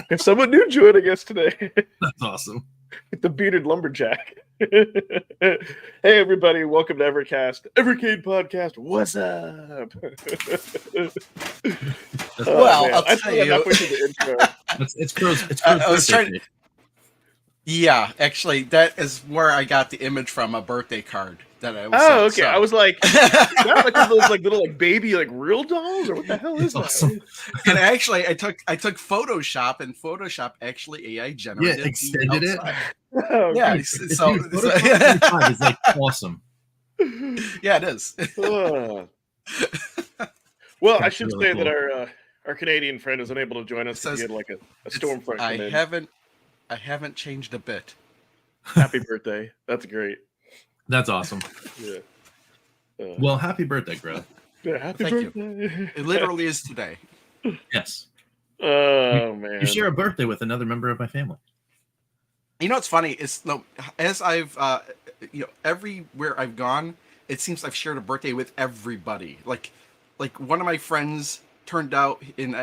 If someone new joining us today, That's awesome. the bearded lumberjack. Hey everybody, welcome to Evercast, Evercade podcast. What's up? Well, Man. I'll I tell thought you. halfway through the intro. It's Crow's I was birthday trying today. Yeah, actually, that is where I got the image from, a birthday card that I was Oh, sent, okay. so. I was like, is that like one of those like little like baby like real dolls, or what the hell is It's that? awesome. And actually, I took Photoshop, and Photoshop actually AI generated. Yeah, extended it. Oh, Yeah, good. so Photoshop 25 is like awesome. yeah, it is. Well, I That's should really say cool. that our Canadian friend was unable to join us because he Says had like a storm front come in. I haven't changed a bit. Happy birthday! That's great. That's awesome. Yeah. Well, happy birthday, Crow. Yeah, happy Thank birthday! It literally is today. Yes. Oh man! You share a birthday with another member of my family. You know what's funny is, as I've everywhere I've gone, it seems I've shared a birthday with everybody. Like one of my friends turned out in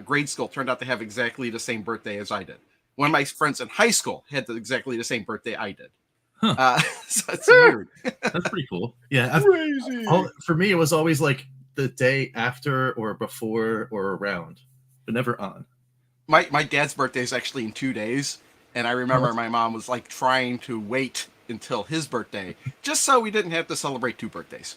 grade school turned out to have exactly the same birthday as I did. One of my friends in high school had exactly the same birthday I did. Huh. So it's weird. That's pretty cool. Yeah. Crazy. For me, it was always like the day after or before or around, but never on. My dad's birthday is actually in 2 days, and I remember my mom was like trying to wait until his birthday just so we didn't have to celebrate 2 birthdays.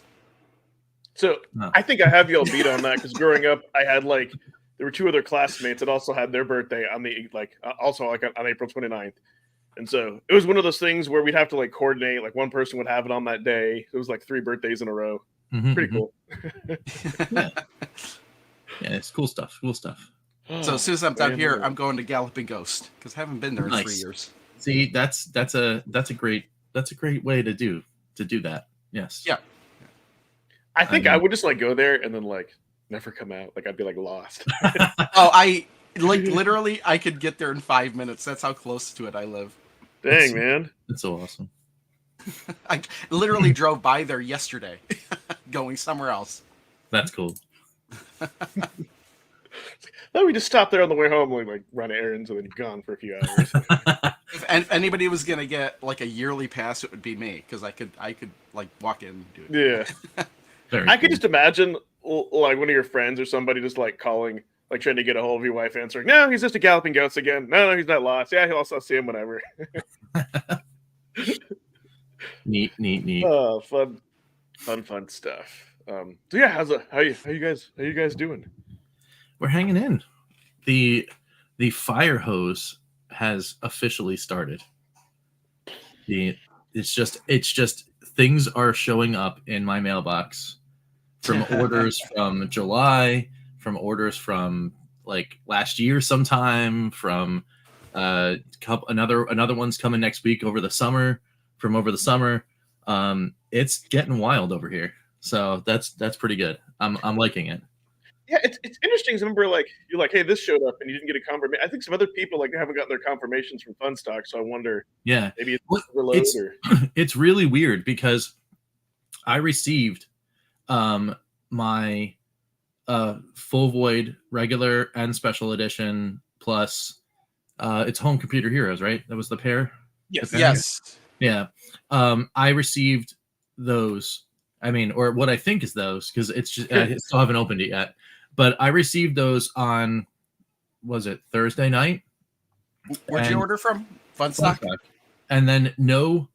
So No. I think I have y'all beat on that because growing up, I had like there were 2 other classmates that also had their birthday on the also on April 29th. And so it was one of those things where we'd have to like coordinate, like one person would have it on that day. It was like 3 birthdays in a row. Pretty cool. Yeah, it's cool stuff. Cool stuff. So as soon as I'm done here, I'm going to Galloping Ghost because I haven't been there in 3 years. See, that's a great way to do that. Yes. Yeah. I think I would just like go there and then like never come out. Like I'd be like lost. I literally I could get there in 5 minutes. That's how close to it I live. Dang, man. That's so awesome. I literally drove by there yesterday, going somewhere else. That's cool. No, we just stopped there on the way home and like run errands and then gone for a few hours. If anybody was gonna get like a yearly pass, it would be me because I could like walk in and do it. Yeah. I could just imagine like one of your friends or somebody just like calling, like trying to get a hold of your wife, answering, "No, he's just a Galloping Ghost again. No, he's not lost. Yeah, I'll see him whenever." Neat. Oh, fun stuff. So yeah, how you guys doing? We're hanging in. The fire hose has officially started. It's just things are showing up in my mailbox from orders from July, from orders from like last year sometime, from another one's coming next week over the summer. It's getting wild over here. So that's pretty good. I'm liking it. Yeah, it's interesting. Remember, like you're like, hey, this showed up and you didn't get a confirmation. I think some other people like haven't gotten their confirmations from Funstock, so I wonder. Yeah, maybe it's overload or it's really weird because I received my Full Void regular and special edition plus it's Home Computer Heroes, right? That was the pair. Yes. Yeah. I received those. I mean, or what I think is those, because it's just I still haven't opened it yet. But I received those on, was it Thursday night? Where'd you order from? Funstock? And then no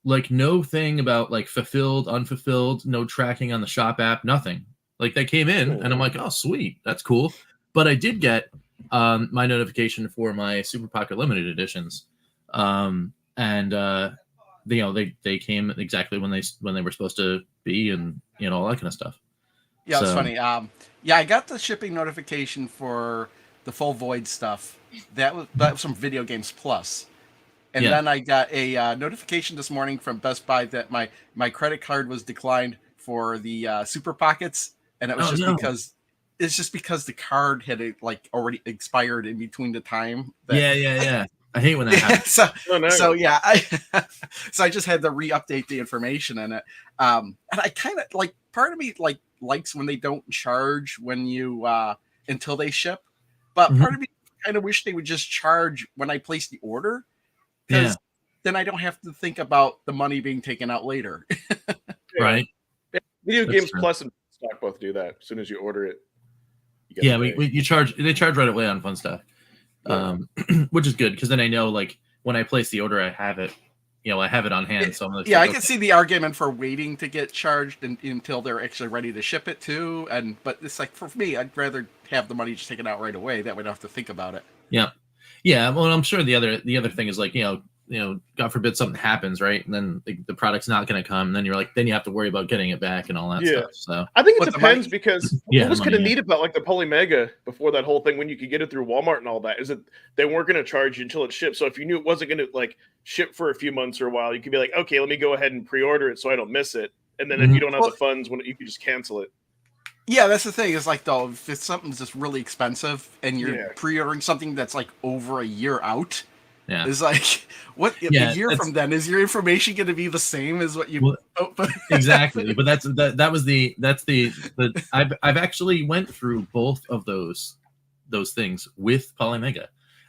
thing about like fulfilled, unfulfilled, no tracking on the shop app, nothing. Like they came in and I'm like, oh sweet, that's cool. But I did get my notification for my Super Pocket Limited editions, and they came exactly when they were supposed to be, and all that kind of stuff. Yeah, it's funny. I got the shipping notification for the Full Void stuff. That was from Video Games Plus, and then I got a notification this morning from Best Buy that my credit card was declined for the Super Pockets, and it was because the card had already expired in between the time. Yeah. I hate when that happens. So I just had to re-update the information in it. And I kind of part of me likes when they don't charge when you until they ship. But Mhm. part of me kind of wish they would just charge when I place the order, because then I don't have to think about the money being taken out later. Right. Video That's Games true. Plus and Stock both do that. As soon as you order it, you get Yeah, to pay. they charge right away on Fun Stuff, which is good because then I know like when I place the order, I have it, I have it on hand. So I'm like, I can see the argument for waiting to get charged until they're actually ready to ship it too. But it's like, for me, I'd rather have the money just taken out right away. That way I don't have to think about it. Yeah. Well, I'm sure the other thing is like, God forbid something happens, right? And then the product's not going to come. And then then you have to worry about getting it back and all that stuff. So I think it But the depends money- because Yeah, what was the kind of money, neat about like the Polymega before that whole thing when you could get it through Walmart and all that is that they weren't going to charge you until it shipped. So if you knew it wasn't going to like ship for a few months or a while, you could be like, okay, let me go ahead and pre-order it so I don't miss it. And then if you don't have the funds, when you can just cancel it. Yeah, that's the thing. Is like, though, if it's something's just really expensive and you're Yeah. pre-ordering something that's like over a year out, yeah, is like, what a year from then is your information going to be the same as what you? exactly. But I've actually went through both of those things with Polymega,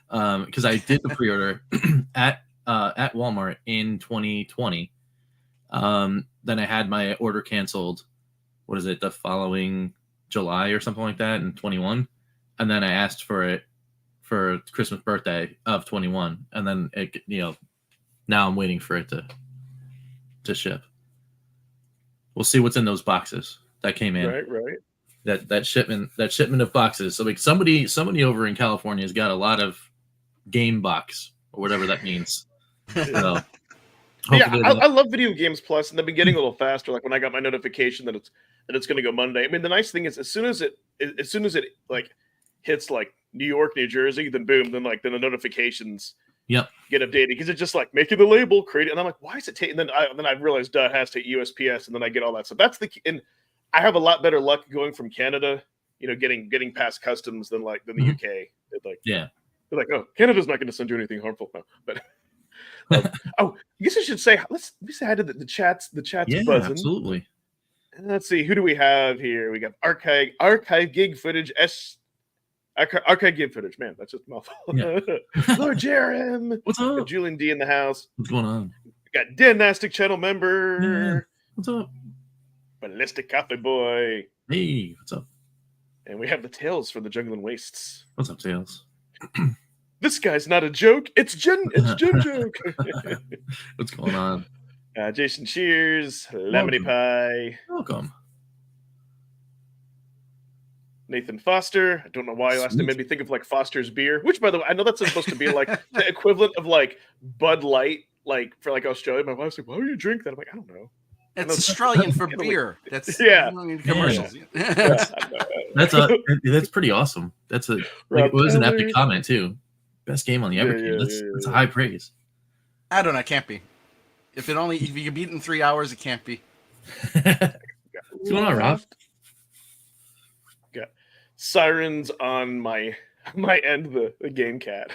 because I did the pre-order at Walmart in 2020. Then I had my order canceled. What is it? The following July or something like that in 21, and then I asked for it for Christmas birthday of 21, and then now I'm waiting for it to ship. We'll see what's in those boxes that came in. Right. That shipment of boxes. So like somebody over in California has got a lot of game box or whatever that means. So, yeah, I love Video Games Plus, and they've been getting a little faster. Like when I got my notification that it's going to go Monday. I mean, the nice thing is as soon as it like hits like New York, New Jersey, then boom, then the notifications get updated because it's just like making the label, create it, and I'm like, why is it taking? Then I realized it has to USPS, and then I get all that stuff. That's the key. And I have a lot better luck going from Canada, getting past customs than the UK. They're like, oh, Canada's not going to send you anything harmful, no, but. I guess I should say let's say hi to the chat's buzzing. Absolutely. And let's see, who do we have here? We got archive gig footage archive gig footage. Man, that's just a mouthful. Yeah. Lord Jerem, what's up? Got Julian D in the house. What's going on? We got Dynastic channel member. Yeah. What's up? Ballistic Coffee Boy. Hey, what's up? And we have the Tales from the Jungling Wastes. What's up, Tails? This guy's not a joke. It's Jen joke. What's going on? Jason Cheers, Lemony Pie. Welcome. Nathan Foster. I don't know why you asked him. Maybe think of like Foster's beer, which by the way, I know that's supposed to be like the equivalent of like Bud Light, like for like Australia. My wife's like, why do you drink that? I'm like, I don't know. It's Australian for beer. That's commercials. Yeah. That's pretty awesome. That's it was an epic comment too. Best game on the Evercade. That's a high praise. I don't know. It can't be. If you can beat it in 3 hours, it can't be. What's going on, Rob? Got sirens on my end. The game cat.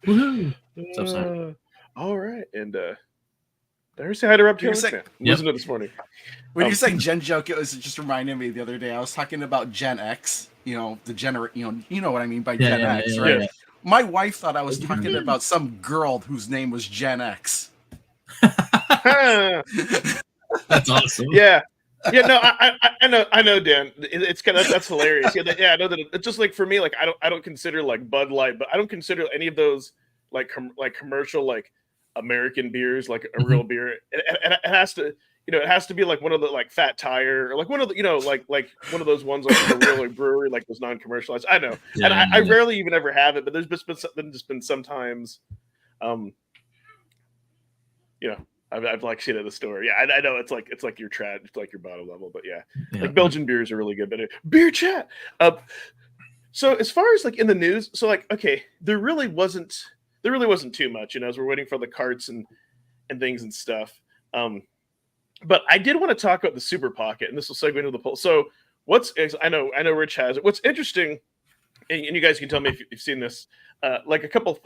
Woohoo! What's up, Siren? All right, and did I say hi to Rob Taylor? Listen to this morning. When you say Gen joke, it was just reminding me the other day. I was talking about Gen X. The you know what I mean by Gen X, right? Yeah. My wife thought I was talking about some girl whose name was Gen X. That's awesome. Yeah. No, I know, Dan. It's kind of that's hilarious. I know that it's just like for me, like I don't consider like Bud Light, but I don't consider any of those like commercial like American beers like a real beer. It has to. It has to be like one of the like Fat Tire or like one of the like one of those ones like the real like, brewery like those non-commercialized. I know, and I rarely even ever have it, but there's just been sometimes, I've like seen it at the store. Yeah, I know it's like your trad, it's like your bottom level, but like Belgian beers are really good. But beer chat. So as far as like in the news, so like okay, there really wasn't too much, as we're waiting for the carts and things and stuff. But I did want to talk about the Super Pocket, and this will segue into the poll. So I know Rich has it. What's interesting, and you guys can tell me if you've seen this, like a couple,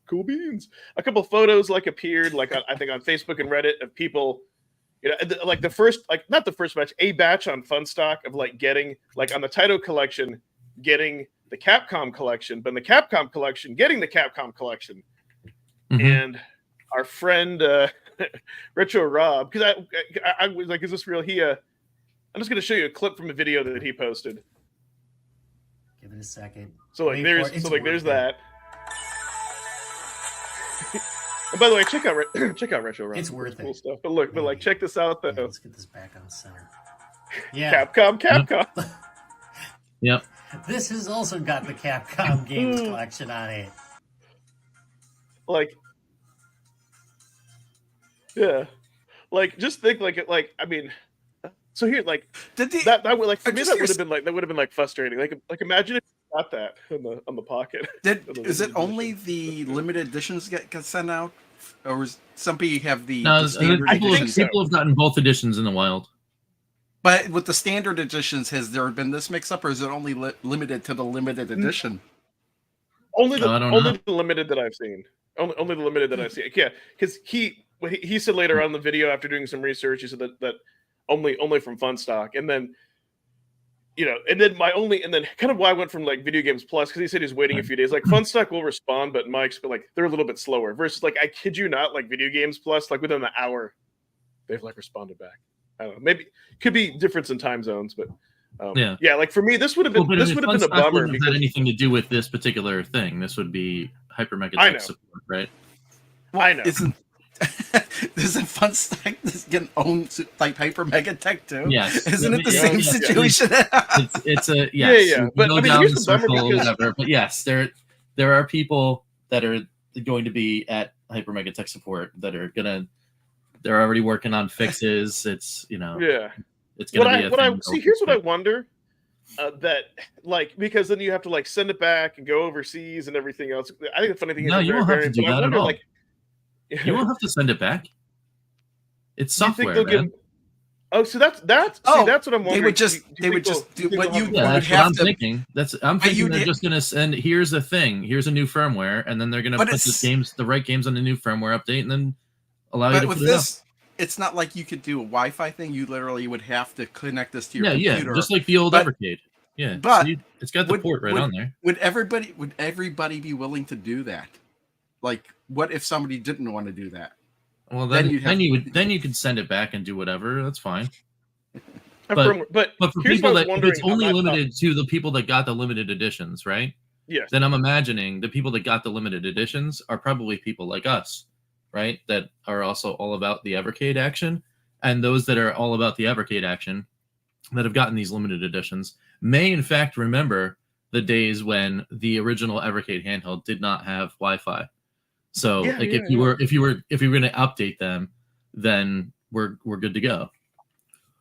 cool beans. A couple photos like appeared, like I think on Facebook and Reddit of people, like the first, like not the first batch, a batch on Funstock of like getting like on the Taito collection, getting the Capcom collection, but in the Capcom collection, getting the Capcom collection. Mhm. And our friend Retro Rob, because I was like, is this real? I'm just going to show you a clip from a video that he posted. Give it a second. So like there's that. And by the way, check out Retro Rob. It's worth cool it. stuff. But look, but check this out though. Yeah, let's get this back on center. Yeah. Capcom. Yep. This has also got the Capcom games collection on it. Like, yeah, like just think I mean, so here like that would like for me that would have been like frustrating. Like imagine if you got that on the pocket. Is it only the limited editions get sent out, or is some people have the standard editions? People have gotten both editions in the wild. But with the standard editions, has there been this mix-up, or is it only limited to the limited edition? Only the limited that I've seen. Only the limited that I've seen. Yeah, because he said later on in the video after doing some research, he said that only from Fun Stock, and then and then kind of why I went from like Video Games Plus, because he said he's waiting a few days. Like Fun Stock will respond, but Mike's like they're a little bit slower. Versus like I kid you not, like Video Games Plus, like within an hour, they've like responded back. I don't know. Maybe could be difference in time zones, but yeah. Like for me, this would have been a bummer because had anything to do with this particular thing. This would be Hyper Mega Tech support, right? I know. Isn't Fun Stock getting owned like Hyper Mega Tech too? Yes. Isn't it the same situation? It's a yes. Yeah. But I mean, here's the bummer because whatever. But yes, there are people that are going to be at Hyper Mega Tech support that are they're already working on fixes. It's it's gonna be see. Here's what I wonder. That like because then you have to like send it back and go overseas and everything else. I think the funny thing is you won't have to do that at all. Like, you won't have to send it back. It's software, man. So that's what I'm wondering. They would just do what you. That's what I'm thinking. I'm thinking they're just gonna send. Here's a thing. Here's a new firmware, and then they're gonna put the right games on the new firmware update, and then allow you to put it up. It's not like you could do a Wi-Fi thing. You literally would have to connect this to your computer. Yeah, just like the old Evercade. Yeah, but it's got the port on there. Would everybody be willing to do that? Like, what if somebody didn't want to do that? Well, then you could send it back and do whatever. That's fine. But for people that if it's only limited to the people that got the limited editions, right? Yes. Then I'm imagining the people that got the limited editions are probably people like us, right? That are also all about the Evercade action, and those that are all about the Evercade action that have gotten these limited editions may in fact remember the days when the original Evercade handheld did not have Wi-Fi. So if you were going to update them, then we're good to go.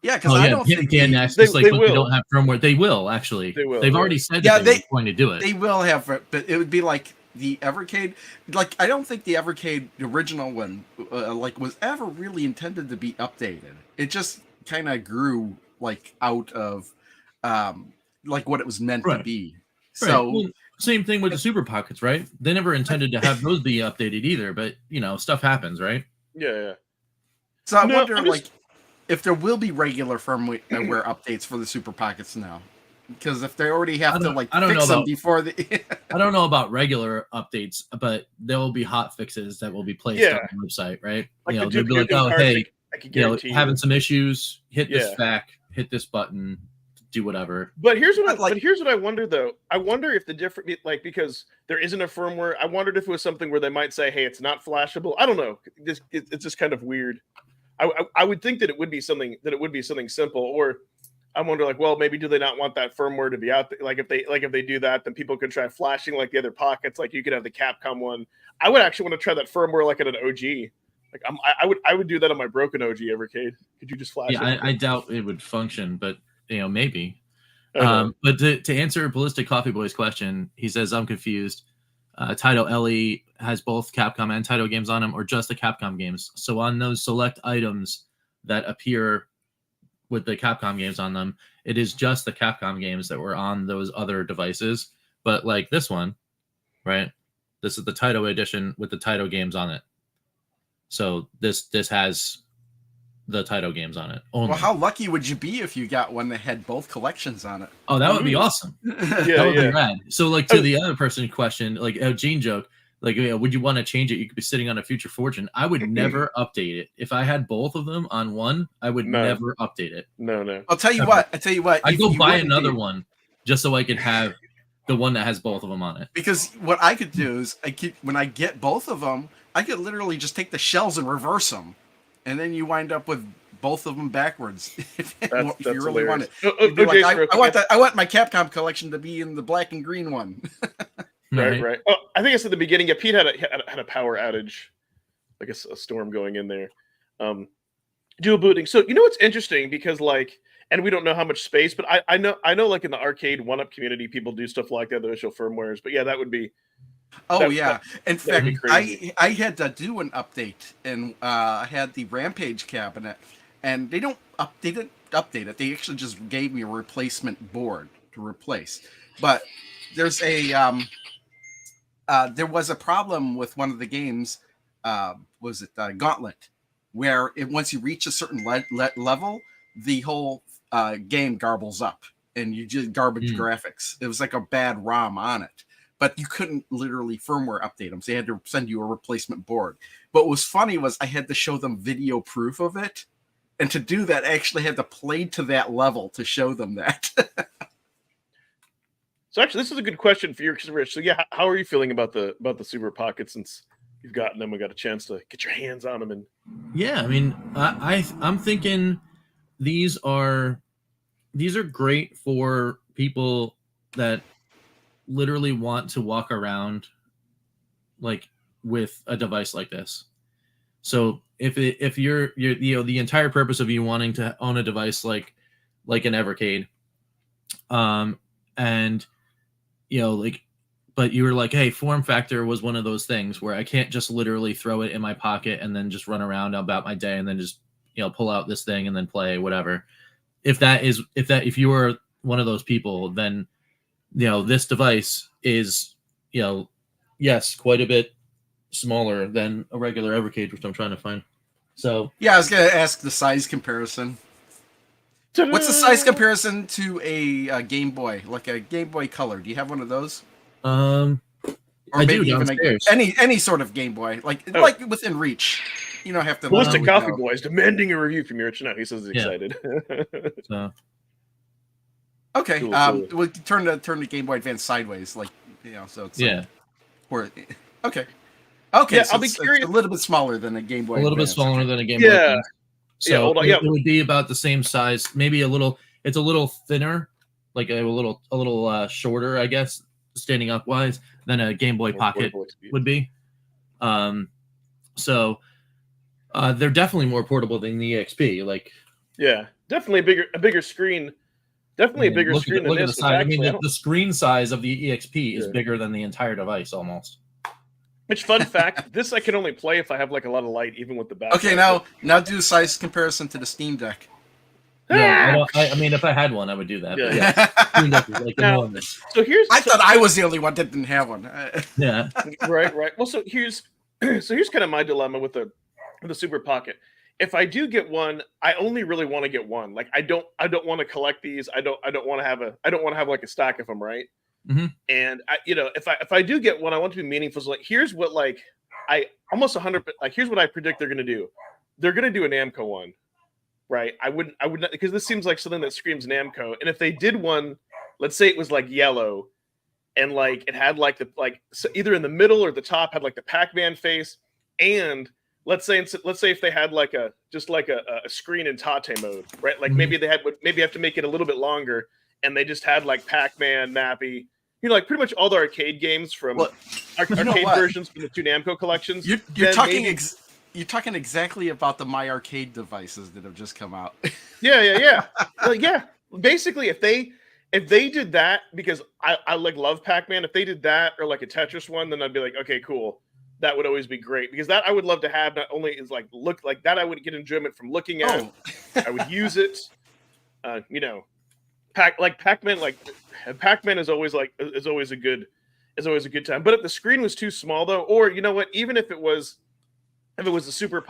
Yeah, because I don't think they don't have firmware. They will actually. They've already said that they're going to do it. They will have, but it would be like the Evercade. Like I don't think the Evercade, the original one, was ever really intended to be updated. It just kind of grew like out of like what it was meant to be. Right. So same thing with the Super Pockets, right? They never intended to have those be updated either, but stuff happens, right? Yeah. So I wonder if there will be regular firmware updates for the Super Pockets now. Because if they already have to fix them before the I don't know about regular updates, but there will be hot fixes that will be placed on the website, right? They'll be like, oh, hey, having some issues, hit this back, hit this button, do whatever. But here's what I wonder though. I wonder if the different because there isn't a firmware. I wondered if it was something where they might say, hey, it's not flashable. I don't know. It's just kind of weird. I would think that it would be something simple, or I wonder like, well, maybe do they not want that firmware to be out there? Like if they do that, then people could try flashing like the other pockets. Like you could have the Capcom one. I would actually want to try that firmware like at an OG. Like I would do that on my broken OG Evercade. Could you just flash? Yeah, I doubt it would function, but maybe. But to answer Ballistic Coffee Boy's question, he says, I'm confused. Taito LE has both Capcom and Taito games on them, or just the Capcom games. So on those select items that appear with the Capcom games on them, it is just the Capcom games that were on those other devices. But like this one, right? This is the Taito edition with the Taito games on it. So this has the Taito games on it. Only. Well, how lucky would you be if you got one that had both collections on it? Oh, that would be awesome. Yeah, That would be rad. So, like, to Oh. the other person question, like, Gene joke, like, would you want to change it? You could be sitting on a future fortune. I would never update it. If I had both of them on one, I would never update it. No. I'll tell you what. I'd go buy another one just so I could have the one that has both of them on it. Because what I could do is, when I get both of them, I could literally just take the shells and reverse them, and then you wind up with both of them backwards. if you really want it, like, I want my Capcom collection to be in the black and green one. Right. Oh, I think I said at the beginning. Yeah, Pete had a power outage, like a storm going in there. Dual booting. So you know what's interesting, because like, and we don't know how much space, but I know like in the arcade 1-up community, people do stuff like that. They show firmwares, but yeah, that would be. In fact, I had to do an update, and I had the Rampage cabinet, and they don't update it. They actually just gave me a replacement board to replace. But there's a there was a problem with one of the games. Was it Gauntlet, where once you reach a certain level, the whole game garbles up, and you just garbage graphics. It was like a bad ROM on it. But you couldn't literally firmware update them, so they had to send you a replacement board. But what was funny was I had to show them video proof of it, and to do that, I actually had to play to that level to show them that. So actually, this is a good question for you, Rich. So yeah, how are you feeling about the Super Pocket since you've gotten them and got a chance to get your hands on them? And yeah, I mean, I'm thinking these are great for people that literally want to walk around like with a device like this. So if you're the entire purpose of you wanting to own a device like an Evercade, and but you were like, hey, form factor was one of those things where I can't just literally throw it in my pocket and then just run around about my day and then just pull out this thing and then play whatever. If you were one of those people, then this device is, yes, quite a bit smaller than a regular Evercade, which I'm trying to find. So yeah, I was going to ask the size comparison. Ta-da! What's the size comparison to a Game Boy, like a Game Boy Color? Do you have one of those? Or maybe even any sort of Game Boy, like within reach. You don't have to. Ballistic Coffee Boys demanding a review from you, Rich. Now he says he's excited. So. Okay, cool. We'll turn the Game Boy Advance sideways, so it's okay. Yeah, so I'll be curious. It's a little bit smaller than a Game Boy. A little bit smaller than a Game Boy. Yeah. So it would be about the same size, maybe a little. It's a little thinner, like a little shorter, I guess, standing up wise, than a Game Boy Pocket would be. So they're definitely more portable than the EXP. Like, yeah, definitely a bigger screen. Definitely a bigger screen than this. The size. Actually, the screen size of the EXP is bigger than the entire device almost. Which, fun fact, this I can only play if I have like a lot of light, even with the back. Okay, now do size comparison to the Steam Deck. No, I mean, if I had one, I would do that. Yeah. Steam Deck is like enormous. So I thought I was the only one that didn't have one. Yeah. Right. Well, so here's kind of my dilemma with the Super Pocket. If I do get one, I only really want to get one. Like I don't want to collect these. I don't want to have like a stack of them, right? Mm-hmm. And if I do get one, I want to be meaningful. So like, here's what here's what I predict they're gonna do. They're gonna do a Namco one, right? I would not, because this seems like something that screams Namco. And if they did one, let's say it was like yellow, and like it had like so either in the middle or the top had like the Pac-Man face, and let's say if they had like a screen in Tate mode, right? Like maybe have to make it a little bit longer, and they just had like Pac-Man, Nappy, like pretty much all the arcade games from arcade versions from the two Namco collections. You're talking exactly about the My Arcade devices that have just come out. Yeah. Like, yeah. Basically, if they did that, because I like love Pac-Man, if they did that or like a Tetris one, then I'd be like, okay, cool. That would always be great, because that I would love to have. Not only is like look like that, I would get enjoyment from looking at. I would use it. Pac-Man is always a good time. But if the screen was too small though, or you know what, even if it was a super,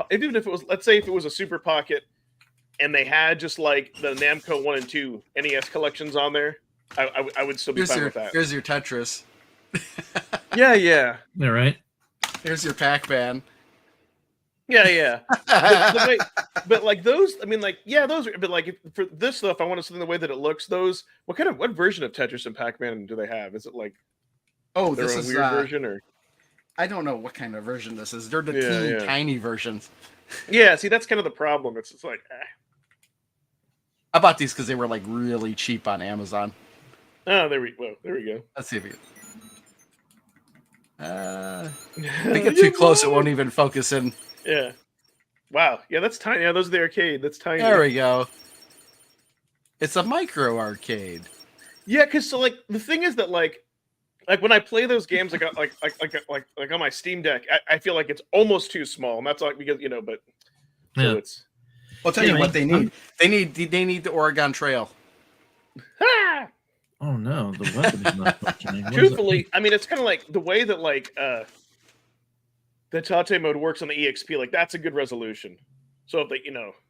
let's say if it was a Super Pocket and they had just like the Namco 1 and 2 NES collections on there, I would still be fine with that. Here's your Tetris. Yeah. All right. Here's your Pac-Man. Yeah. but like those, I mean, like, yeah, those are, but like for this stuff, I want to see the way that it looks. Those, what version of Tetris and Pac-Man do they have? Is it like their this own is weird version, or I don't know what kind of version this is. They're the tiny versions. Yeah, see, that's kind of the problem. It's like, I bought these because they were like really cheap on Amazon. Oh, there we go. Let's see if we can. If I get too close, it won't even focus in. Yeah. Wow. Yeah, that's tiny. Yeah, those are the arcade. That's tiny. There we go. It's a micro arcade. Yeah, because so like the thing is that like when I play those games like on my Steam Deck, I feel like it's almost too small, and that's like because but so it's. I'll tell you what they need. They need the Oregon Trail. Ah! Oh no, the weapon is not functioning. Truthfully, I mean, it's kind of like the way that like the Tate mode works on the EXP. Like that's a good resolution. So if they,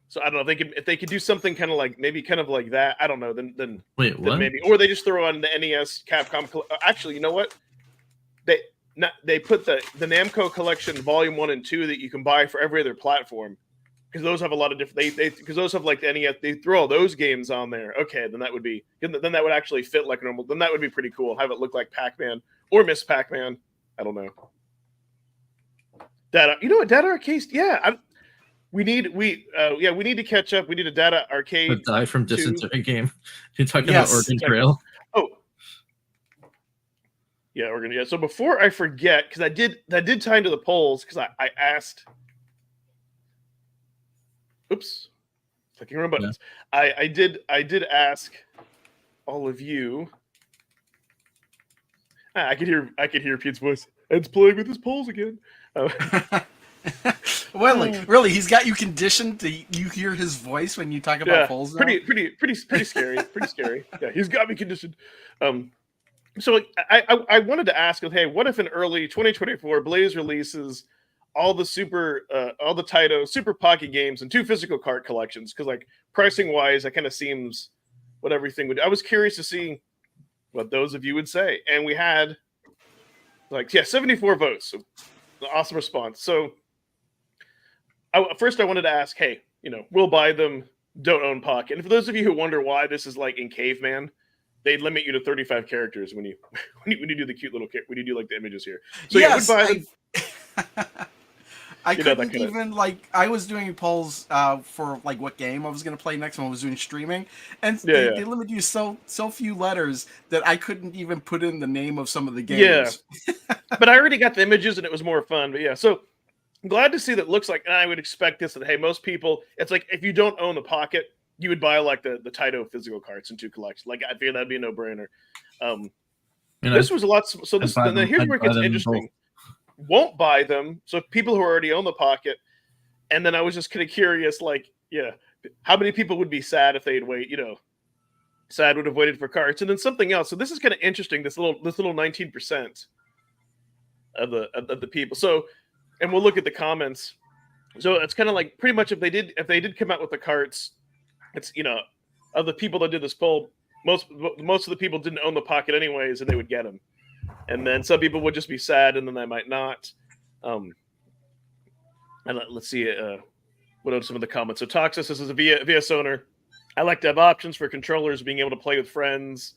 so I don't know, if they could do something kind of like maybe kind of like that. I don't know. Then wait, what? Then maybe, or they just throw on the NES Capcom. Actually, you know what? They put the Namco Collection Volume 1 and 2 that you can buy for every other platform. Because those have a lot of different. Because those have like the NES. They throw all those games on there. Okay, then that would be. Then that would actually fit like normal. Then that would be pretty cool. Have it look like Pac-Man or Miss Pac-Man. I don't know. Data. You know what? Data Arcade. Yeah. We need to catch up. We need a Data Arcade. A die from distance of a game. You're talking about Oregon Trail. Oh. Yeah, Oregon. Yeah. So before I forget, because I did tie into the polls because I asked. Oops, clicking wrong buttons. Yeah. I did ask all of you. I could hear Pete's voice. It's playing with his polls again. Well, really, he's got you conditioned to you hear his voice when you talk about polls. Now? Pretty scary. Pretty scary. Yeah, he's got me conditioned. So I wanted to ask, hey, what if in early 2024 Blaze releases all the Taito Super Pocket games and 2 physical cart collections? Because like pricing wise, that kind of seems what everything would. I was curious to see what those of you would say, and we had 74 votes. So awesome response. So first I wanted to ask, hey, we'll buy them, don't own Pocket. And for those of you who wonder why this is like in Caveman, they limit you to 35 characters when you do the cute little when you do like the images here. So yes, yeah, we'd buy them. I couldn't even I was doing polls for like what game I was going to play next when I was doing streaming, and they limit you so few letters that I couldn't even put in the name of some of the games. Yeah, but I already got the images and it was more fun. But yeah, so I'm glad to see that. Looks like, and I would expect this that hey, most people, it's like if you don't own the Pocket, you would buy like the Taito physical carts and 2 collections. Like I feel that'd be a no-brainer. This was a lot. So this then here's where it gets interesting. Won't buy them. So people who already own the Pocket, and then I was just kind of curious, how many people would be sad if they'd wait? Sad would have waited for carts, and then something else. So this is kind of interesting. This little 19% of the people. So, and we'll look at the comments. So it's kind of like pretty much if they did come out with the carts, it's of the people that did this poll, most of the people didn't own the Pocket anyways, and they would get them. And then some people would just be sad, and then they might not. And let's see what are some of the comments. So Toxis, this is a VS owner. I like to have options for controllers, being able to play with friends.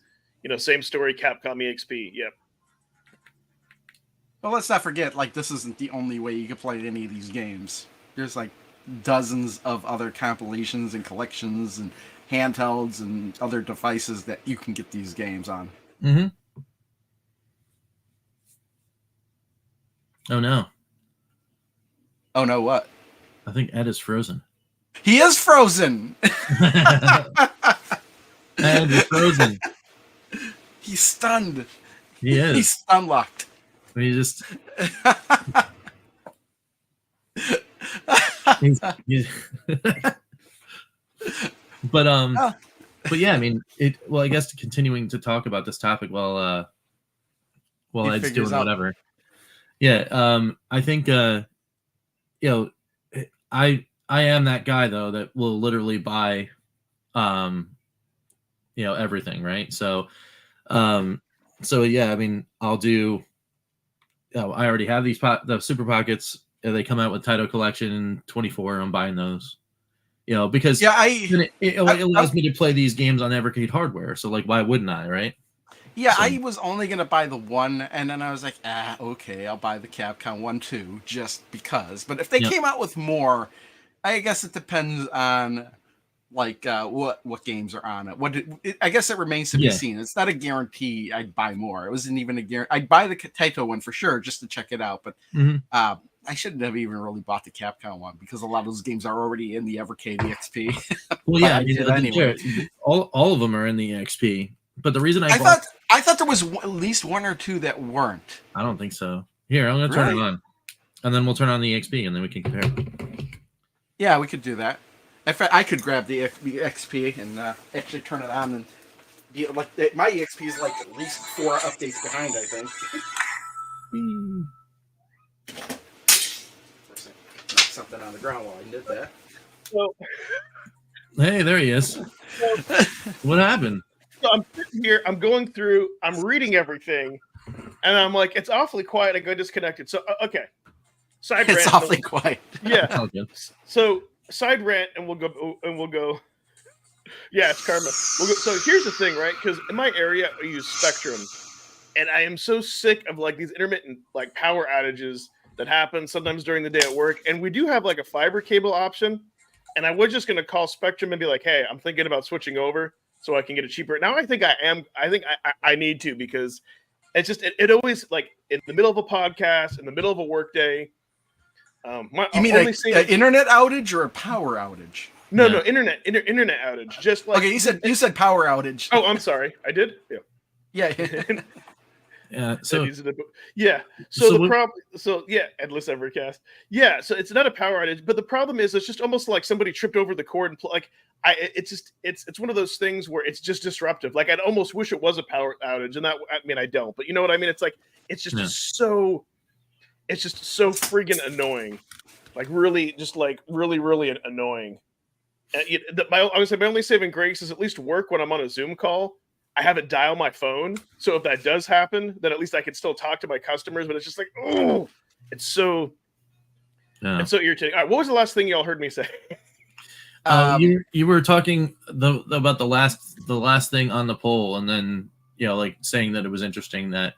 Same story, Capcom EXP. Yep. Well, let's not forget, this isn't the only way you can play any of these games. There's dozens of other compilations and collections and handhelds and other devices that you can get these games on. Mm-hmm. Oh no. Oh no, what? I think Ed is frozen. He is frozen! Ed is frozen. He's stunned. He is. He's stun locked. He just but yeah, I mean I guess continuing to talk about this topic while Ed's doing whatever. Yeah, I think I I am that guy though that will literally buy, everything, right? So, yeah, I mean, I'll do. I already have the Super Pockets. They come out with Taito Collection 24. I'm buying those. Because Yeah, it allows me to play these games on Evercade hardware. So like, why wouldn't I, right? Yeah, So, I was only gonna buy the one, and then I was like, okay, I'll buy the Capcom one too, just because. But if they came out with more, I guess it depends on like what games are on it. I guess it remains to be seen. It's not a guarantee I'd buy more. It wasn't even a guarantee. I'd buy the Taito one for sure just to check it out, but I shouldn't have even really bought the Capcom one because a lot of those games are already in the Evercade EXP. Well, yeah, I did anyway. All of them are in the XP. But the reason I thought there was at least one or two that weren't. I don't think so. Here, I'm gonna turn it on, and then we'll turn on the XP, and then we can compare. Yeah, we could do that. In fact, I could grab the XP and actually turn it on and be like my EXP is like at least 4 updates behind. I think. Something on the ground while I did that. So, hey, there he is. What happened? So I'm sitting here, I'm going through, I'm reading everything, and I'm like, it's awfully quiet. I go disconnected. So okay, side rant. It's awfully quiet. Yeah. So side rant, and we'll go. Yeah, it's karma. So here's the thing, right? Because in my area, I use Spectrum, and I am so sick of like these intermittent like power outages that happen sometimes during the day at work. And we do have like a fiber cable option, and I was just going to call Spectrum and be like, hey, I'm thinking about switching over so I can get it cheaper. Now I think I need to, because it's just it always, like, in the middle of a podcast, in the middle of a work day. You mean an internet outage or a power outage? No, internet outage. Just like, okay, you said power outage. Oh, I'm sorry, I did. Yeah. Yeah. So the problem. So yeah, endless Evercast. Yeah. So it's not a power outage, but the problem is it's just almost like somebody tripped over the cord and it's one of those things where it's just disruptive. Like, I'd almost wish it was a power outage, and I don't. But you know what I mean? It's like it's just so friggin' annoying. Like, really, just like really annoying. I would say my only saving grace is at least work when I'm on a Zoom call. I have it dial my phone, so if that does happen, then at least I can still talk to my customers. But it's just like, oh, it's so irritating. All right, what was the last thing y'all heard me say? You were talking about the last thing on the poll, and then like saying that it was interesting that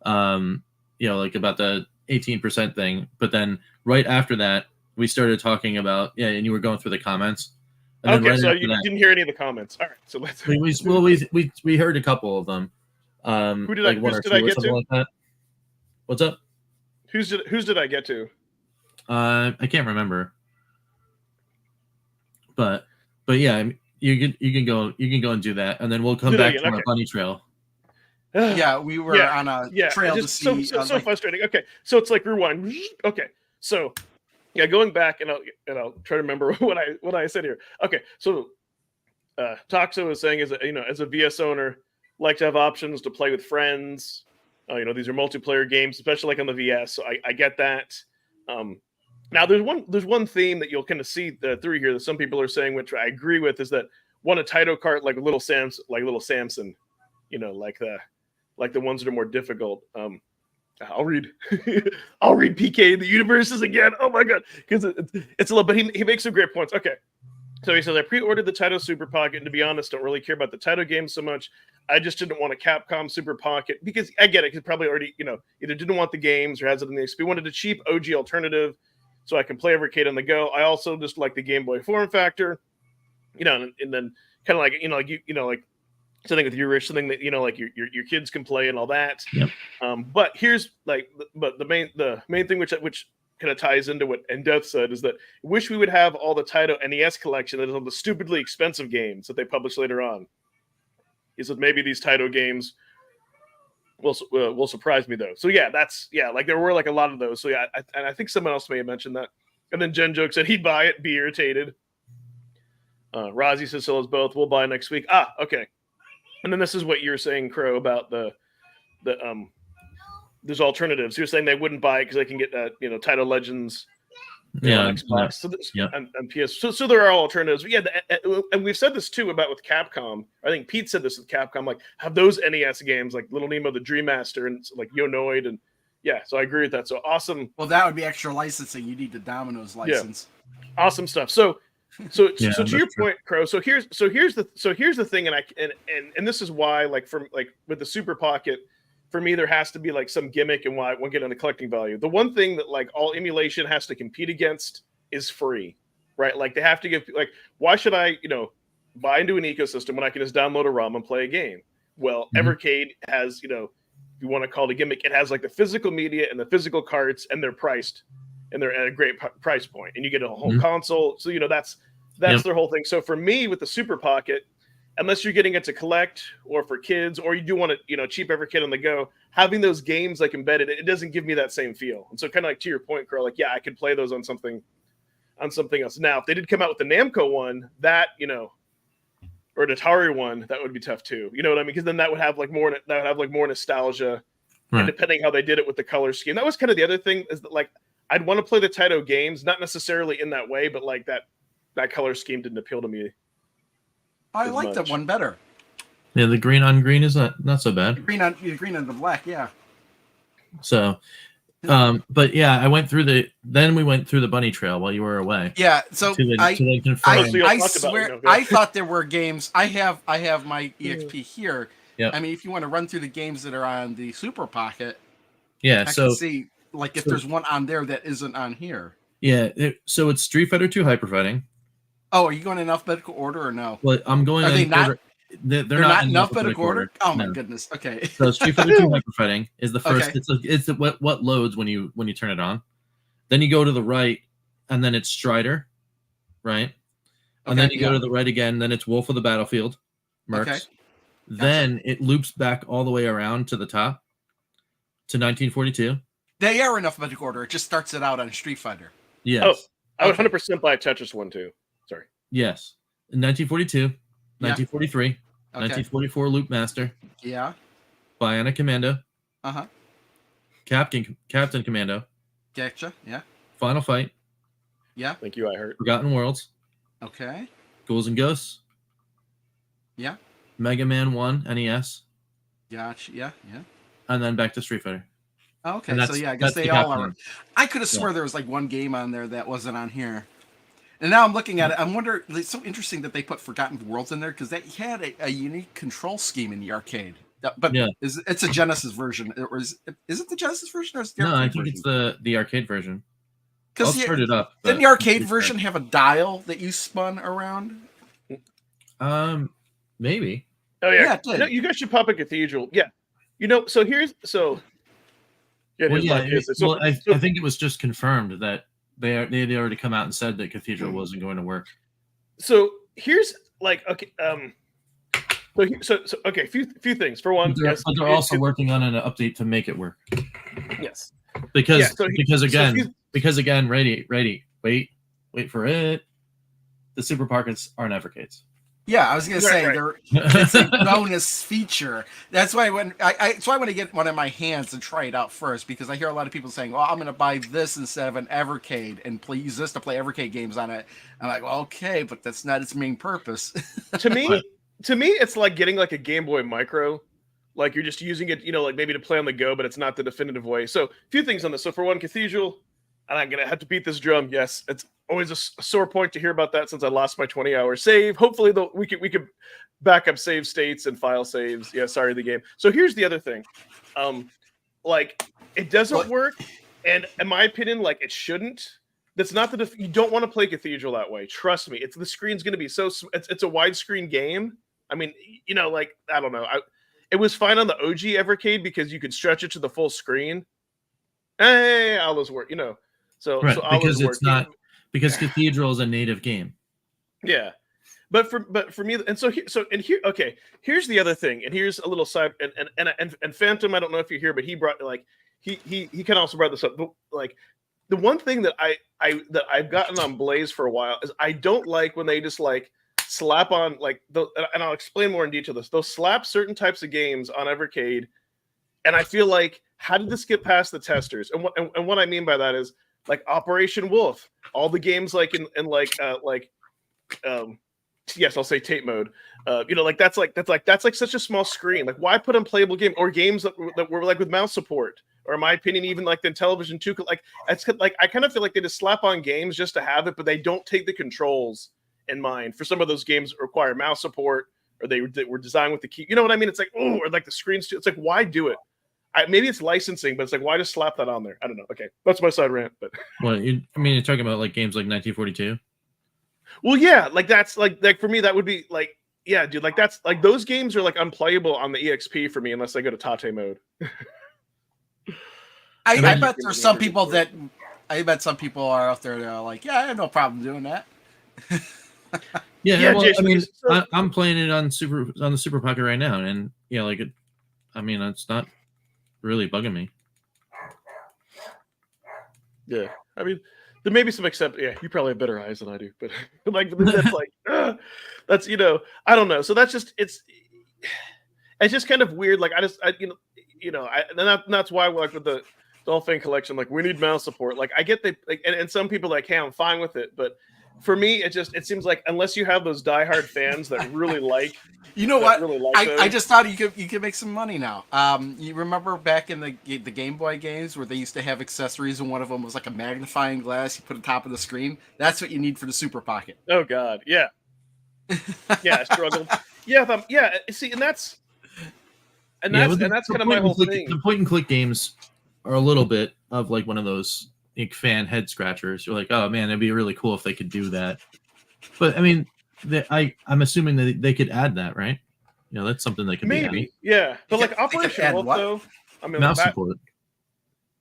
like about the 18% thing, but then right after that we started talking about and you were going through the comments. And okay, so you didn't hear any of the comments. All right, so let's. We heard a couple of them. Who did I get to? Like that. What's up? Whose did I get to? I can't remember. But yeah, you can go and do that, and then we'll come back to our bunny trail. Yeah, we were on a trail to see. So frustrating. Okay, so it's like rewind. Okay, so. Yeah, going back, and I'll try to remember what I said here. Okay, so Toxo is saying, as a VS owner, like to have options to play with friends. These are multiplayer games, especially like on the VS. So I get that. Now there's one theme that you'll kind of see through here that some people are saying, which I agree with, is that want a Taito cart like little Samson, like the ones that are more difficult. I'll read PK the universes again. Oh my god, because it's a little. But he makes some great points. Okay, so he says, I pre-ordered the Taito Super Pocket, and to be honest, don't really care about the Taito games so much. I just didn't want a Capcom Super Pocket, because I get it. Because probably already either didn't want the games or has it in the XP. Wanted a cheap OG alternative so I can play Evercade on the go. I also just like the Game Boy form factor, and then kind of like something with you, Rich, something that like your kids can play and all that. Yep. But here's the main thing which kind of ties into what Endeth said is that I wish we would have all the Taito NES collection that is all the stupidly expensive games that they publish later on. He said maybe these Taito games will surprise me though. So like there were like a lot of those. So I think someone else may have mentioned that. And then Jen Joke said he'd buy it, be irritated. Rozzy says so as both. We'll buy next week. Okay. And then this is what you're saying, Crow, about the there's alternatives. You're saying they wouldn't buy it because they can get Taito Legends on Xbox, so and PS. So there are alternatives. But yeah, and we've said this too about with Capcom. I think Pete said this with Capcom. Like, have those NES games like Little Nemo the Dream Master and like Yonoid, and yeah. So I agree with that. So awesome. Well, that would be extra licensing. You need the Domino's license. Yeah. Awesome stuff. So to your point, Crow. So here's the thing, and this is why with the Super Pocket. For me, there has to be like some gimmick and why I won't get on the collecting value. The one thing that like all emulation has to compete against is free, right? Like they have to give why should I, buy into an ecosystem when I can just download a ROM and play a game? Well, Evercade has, if you want to call it a gimmick, it has like the physical media and the physical carts, and they're priced and they're at a great price point, and you get a whole console. So, that's their whole thing. So for me with the Super Pocket, unless you're getting it to collect or for kids, or you do want to, cheap Evercade on the go, having those games like embedded, it doesn't give me that same feel. And so kind of like to your point, Carl, like, yeah, I could play those on something else. Now, if they did come out with the Namco one, that, or an Atari one, that would be tough too. You know what I mean? Because then that would have more nostalgia. Right. And depending how they did it with the color scheme. That was kind of the other thing, is that like I'd want to play the Taito games, not necessarily in that way, but like that color scheme didn't appeal to me. I like that one better. Yeah, the green on green is not so bad. The green on the black, yeah. So, but yeah, we went through the bunny trail while you were away. Yeah, so I swear, I thought there were games. I have my EXP here. Yeah. I mean, if you want to run through the games that are on the Super Pocket, yeah, I can see if there's one on there that isn't on here. Yeah, so it's Street Fighter 2 Hyper Fighting. Oh, are you going in alphabetical order or no? Well, I'm going. Are they not? They're not in alphabetical order. Oh my goodness. Okay. So Street Fighter 2 Hyper Fighting is the first. Okay. It's what loads when you turn it on. Then you go to the right, and then it's Strider, right? And then you go to the right again. Then it's Wolf of the Battlefield, Mercs. Okay. Then it loops back all the way around to the top to 1942. They are in alphabetical order. It just starts it out on Street Fighter. Yes. Oh, I would 100% buy a Tetris one too. Sorry. Yes. 1942, 1943, 1944 Loop Master. Yeah. Bionic Commando. Uh-huh. Captain Commando. Gotcha. Yeah. Final Fight. Yeah. Thank you, I heard. Forgotten Worlds. Okay. Ghouls and Ghosts. Yeah. Mega Man 1 NES. Gotcha. Yeah. Yeah. And then back to Street Fighter. Okay. So yeah, I guess they all are. I could have swore there was like one game on there that wasn't on here. And now I'm looking at it. I'm wondering. It's so interesting that they put Forgotten Worlds in there because they had a unique control scheme in the arcade. But it's a Genesis version. Is it the Genesis version or is it the arcade I think version? it's the arcade version. I'll start it up. Didn't the arcade version have a dial that you spun around? Maybe. Oh yeah, it did. You guys should pop a Cathedral. Yeah, So here's I think it was just confirmed that they had already come out and said that Cathedral wasn't going to work. So here's a few things. For one, they're also working on an update to make it work. Yes, because again, ready, wait for it. The Super Pockets aren't Evercades. Yeah, I was gonna say it's a bonus feature. That's why I want to get one in my hands and try it out first because I hear a lot of people saying, "Oh, I'm gonna buy this instead of an Evercade and use this to play Evercade games on it." I'm like, well, okay, but that's not its main purpose. To me, it's like getting like a Game Boy Micro. Like you're just using it, like maybe to play on the go, but it's not the definitive way. So a few things on this. So for one, Cathedral, and I'm gonna have to beat this drum. Yes, it's always a sore point to hear about that since I lost my 20-hour save. Hopefully, we could back up save states and file saves. Yeah, sorry, the game. So here's the other thing, it doesn't work, and in my opinion, it shouldn't. That's not you don't want to play Cathedral that way. Trust me, the screen's going to be it's a widescreen game. I mean, I don't know. It was fine on the OG Evercade because you could stretch it to the full screen. Hey, all those work, So, right, so all because those work. It's not. Because Cathedral is a native game. Yeah, but for me, here's the other thing, and here's a little side, and Phantom, I don't know if you're here, but he brought he kind of also brought this up. But, the one thing that I've gotten on Blaze for a while is I don't like when they just slap on and I'll explain more in detail this. They'll slap certain types of games on Evercade, and I feel like how did this get past the testers? And what I mean by that is, like Operation Wolf, all the games like in yes, I'll say tape mode. That's like such a small screen. Like, why put unplayable game or games that were like with mouse support? Or in my opinion, even like the Television 2, like I kind of feel like they just slap on games just to have it, but they don't take the controls in mind. For some of those games that require mouse support, or they were designed with the key. You know what I mean? It's like, oh, or like the screens too. It's like, why do it? Maybe it's licensing, but it's like, why just slap that on there? I don't know. Okay, that's my side rant. But you're talking about like games like 1942. Well, yeah, like that's like for me, that would be like, yeah, dude, like that's like those games are like unplayable on the EXP for me unless I go to Tate mode. I bet there's some people that I bet some people are out there that are like, yeah, I have no problem doing that. Yeah, well, Jason, I mean, I'm playing it on the Super Pocket right now, and yeah, like it. I mean, it's not really bugging me. Yeah, I mean, there may be some yeah, you probably have better eyes than I do, but like that's like that's I don't know. So that's just it's just kind of weird. Like that's why like with the Dolphin collection, like we need mouse support. Like I get and some people like, hey, I'm fine with it, but for me, it seems like unless you have those diehard fans that really like, what? Really like I just thought you could make some money now. You remember back in the Game Boy games where they used to have accessories, and one of them was like a magnifying glass you put on top of the screen. That's what you need for the Super Pocket. Oh God, yeah, yeah, I struggled. Yeah, see, and that's kind of my whole thing. The point and click games are a little bit of like one of those like fan head scratchers. You're like, oh man, it'd be really cool if they could do that. But I mean, I'm assuming that they could add that, right? That's something they could maybe, yeah. But like Operation Wolf, though, I mean, mouse support.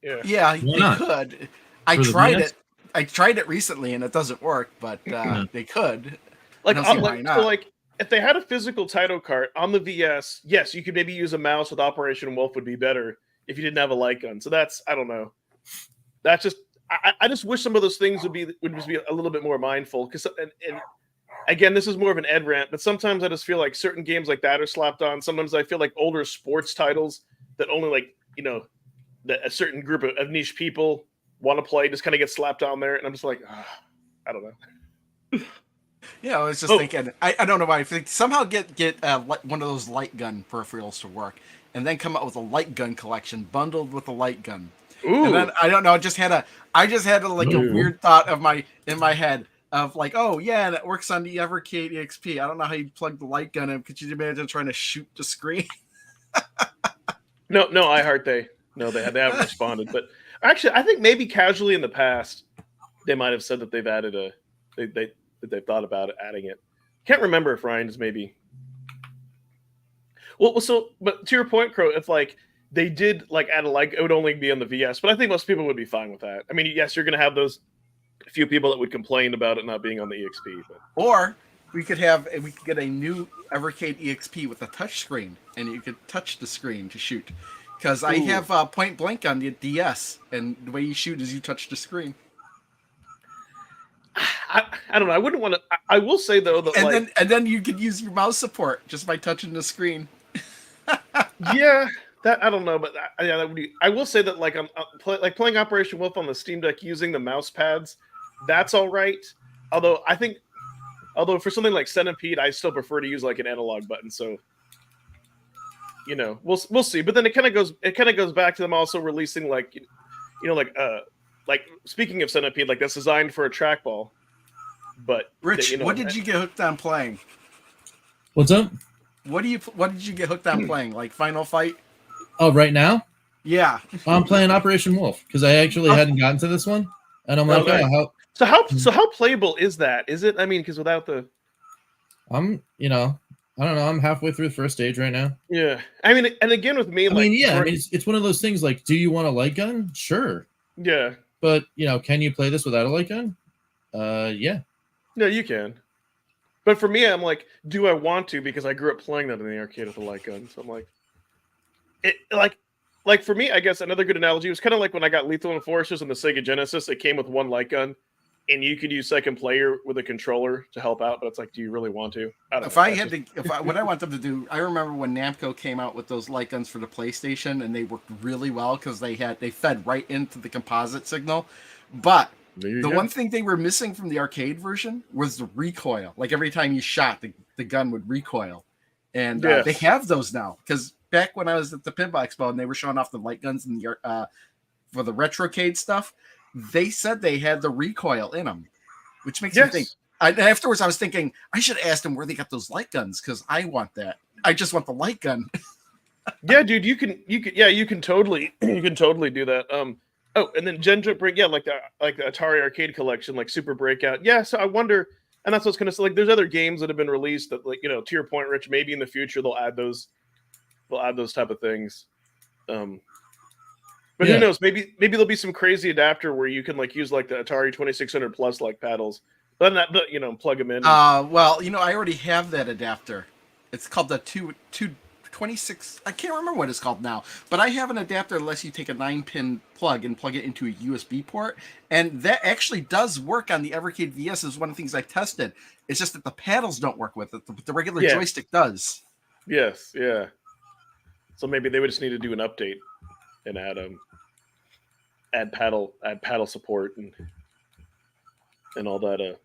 Yeah, they could. I tried it. I tried it recently, and it doesn't work. But they could. Like, so like, if they had a physical title cart on the VS, yes, you could maybe use a mouse with Operation Wolf would be better if you didn't have a light gun. So that's, I don't know. That's just, I just wish some of those things would just be a little bit more mindful. Because and again, this is more of an Ed rant, but sometimes I just feel like certain games like that are slapped on. Sometimes I feel like older sports titles that only like that a certain group of niche people want to play just kind of get slapped on there, and I'm just like, I don't know. Yeah, I was just thinking. I don't know why. I think somehow get one of those light gun peripherals to work, and then come up with a light gun collection bundled with a light gun. Ooh. And then I don't know. I just had a like a weird thought in my head of like, oh yeah, and it works on the Evercade EXP. I don't know how you plug the light gun in. Could you imagine trying to shoot the screen? No, I heart they haven't responded. But actually, I think maybe casually in the past they might have said that they've added that they've thought about adding it. Can't remember if Ryan's maybe. Well, so but to your point, Crow, if like they did like add it would only be on the VS, but I think most people would be fine with that. I mean, yes, you're going to have those few people that would complain about it not being on the EXP. But. Or we could get a new Evercade EXP with a touch screen, and you could touch the screen to shoot. Because I have Point Blank on the DS, and the way you shoot is you touch the screen. I don't know. I wouldn't want to. I will say though that then you could use your mouse support just by touching the screen. Yeah, that I don't know, but that would be. I will say that like playing Operation Wolf on the Steam Deck using the mouse pads, that's all right. Although for something like Centipede, I still prefer to use like an analog button. So we'll see. But then it kind of goes back to them also releasing like like speaking of Centipede, like that's designed for a trackball. But Rich, what did you get hooked on playing? What's up? What did you get hooked on playing? Like Final Fight? Oh, right now? Yeah. I'm playing Operation Wolf because I actually hadn't gotten to this one, and I'm like, So how playable is that? Is it? I mean, because without the, I don't know. I'm halfway through the first stage right now. Yeah, I mean, and again with me, it's one of those things. Like, do you want a light gun? Sure. Yeah. But can you play this without a light gun? Yeah. No, you can. But for me, I'm like, do I want to? Because I grew up playing that in the arcade with a light gun. So I'm like, like for me, I guess another good analogy was kind of like when I got Lethal Enforcers on the Sega Genesis. It came with one light gun, and you could use second player with a controller to help out. But it's like, do you really want to? What I want them to do, I remember when Namco came out with those light guns for the PlayStation, and they worked really well because they fed right into the composite signal. But There you the go. one thing they were missing from the arcade version was the recoil. Like every time you shot, the gun would recoil. And Yes. they have those now. Because back when I was at the Pinball Expo and they were showing off the light guns and the for the Retrocade stuff, they said they had the recoil in them, which makes me think. Afterwards, I was thinking I should ask them where they got those light guns because I want that. I just want the light gun. Yeah, dude, you can totally do that. Oh, and then Gendra bring like the Atari arcade collection, like Super Breakout. Yeah, so I wonder, and that's what's gonna say. Like, there's other games that have been released that, like, to your point, Rich. Maybe in the future they'll add those type of things. But who knows? Maybe there'll be some crazy adapter where you can like use like the Atari 2600 Plus like paddles, but plug them in. Well, I already have that adapter. It's called the 226. I can't remember what it's called now, but I have an adapter that lets you take a 9-pin plug and plug it into a USB port, and that actually does work on the Evercade VS. Is one of the things I tested. It's just that the paddles don't work with it. The regular joystick does. Yes, yeah. So maybe they would just need to do an update and add paddle support and all that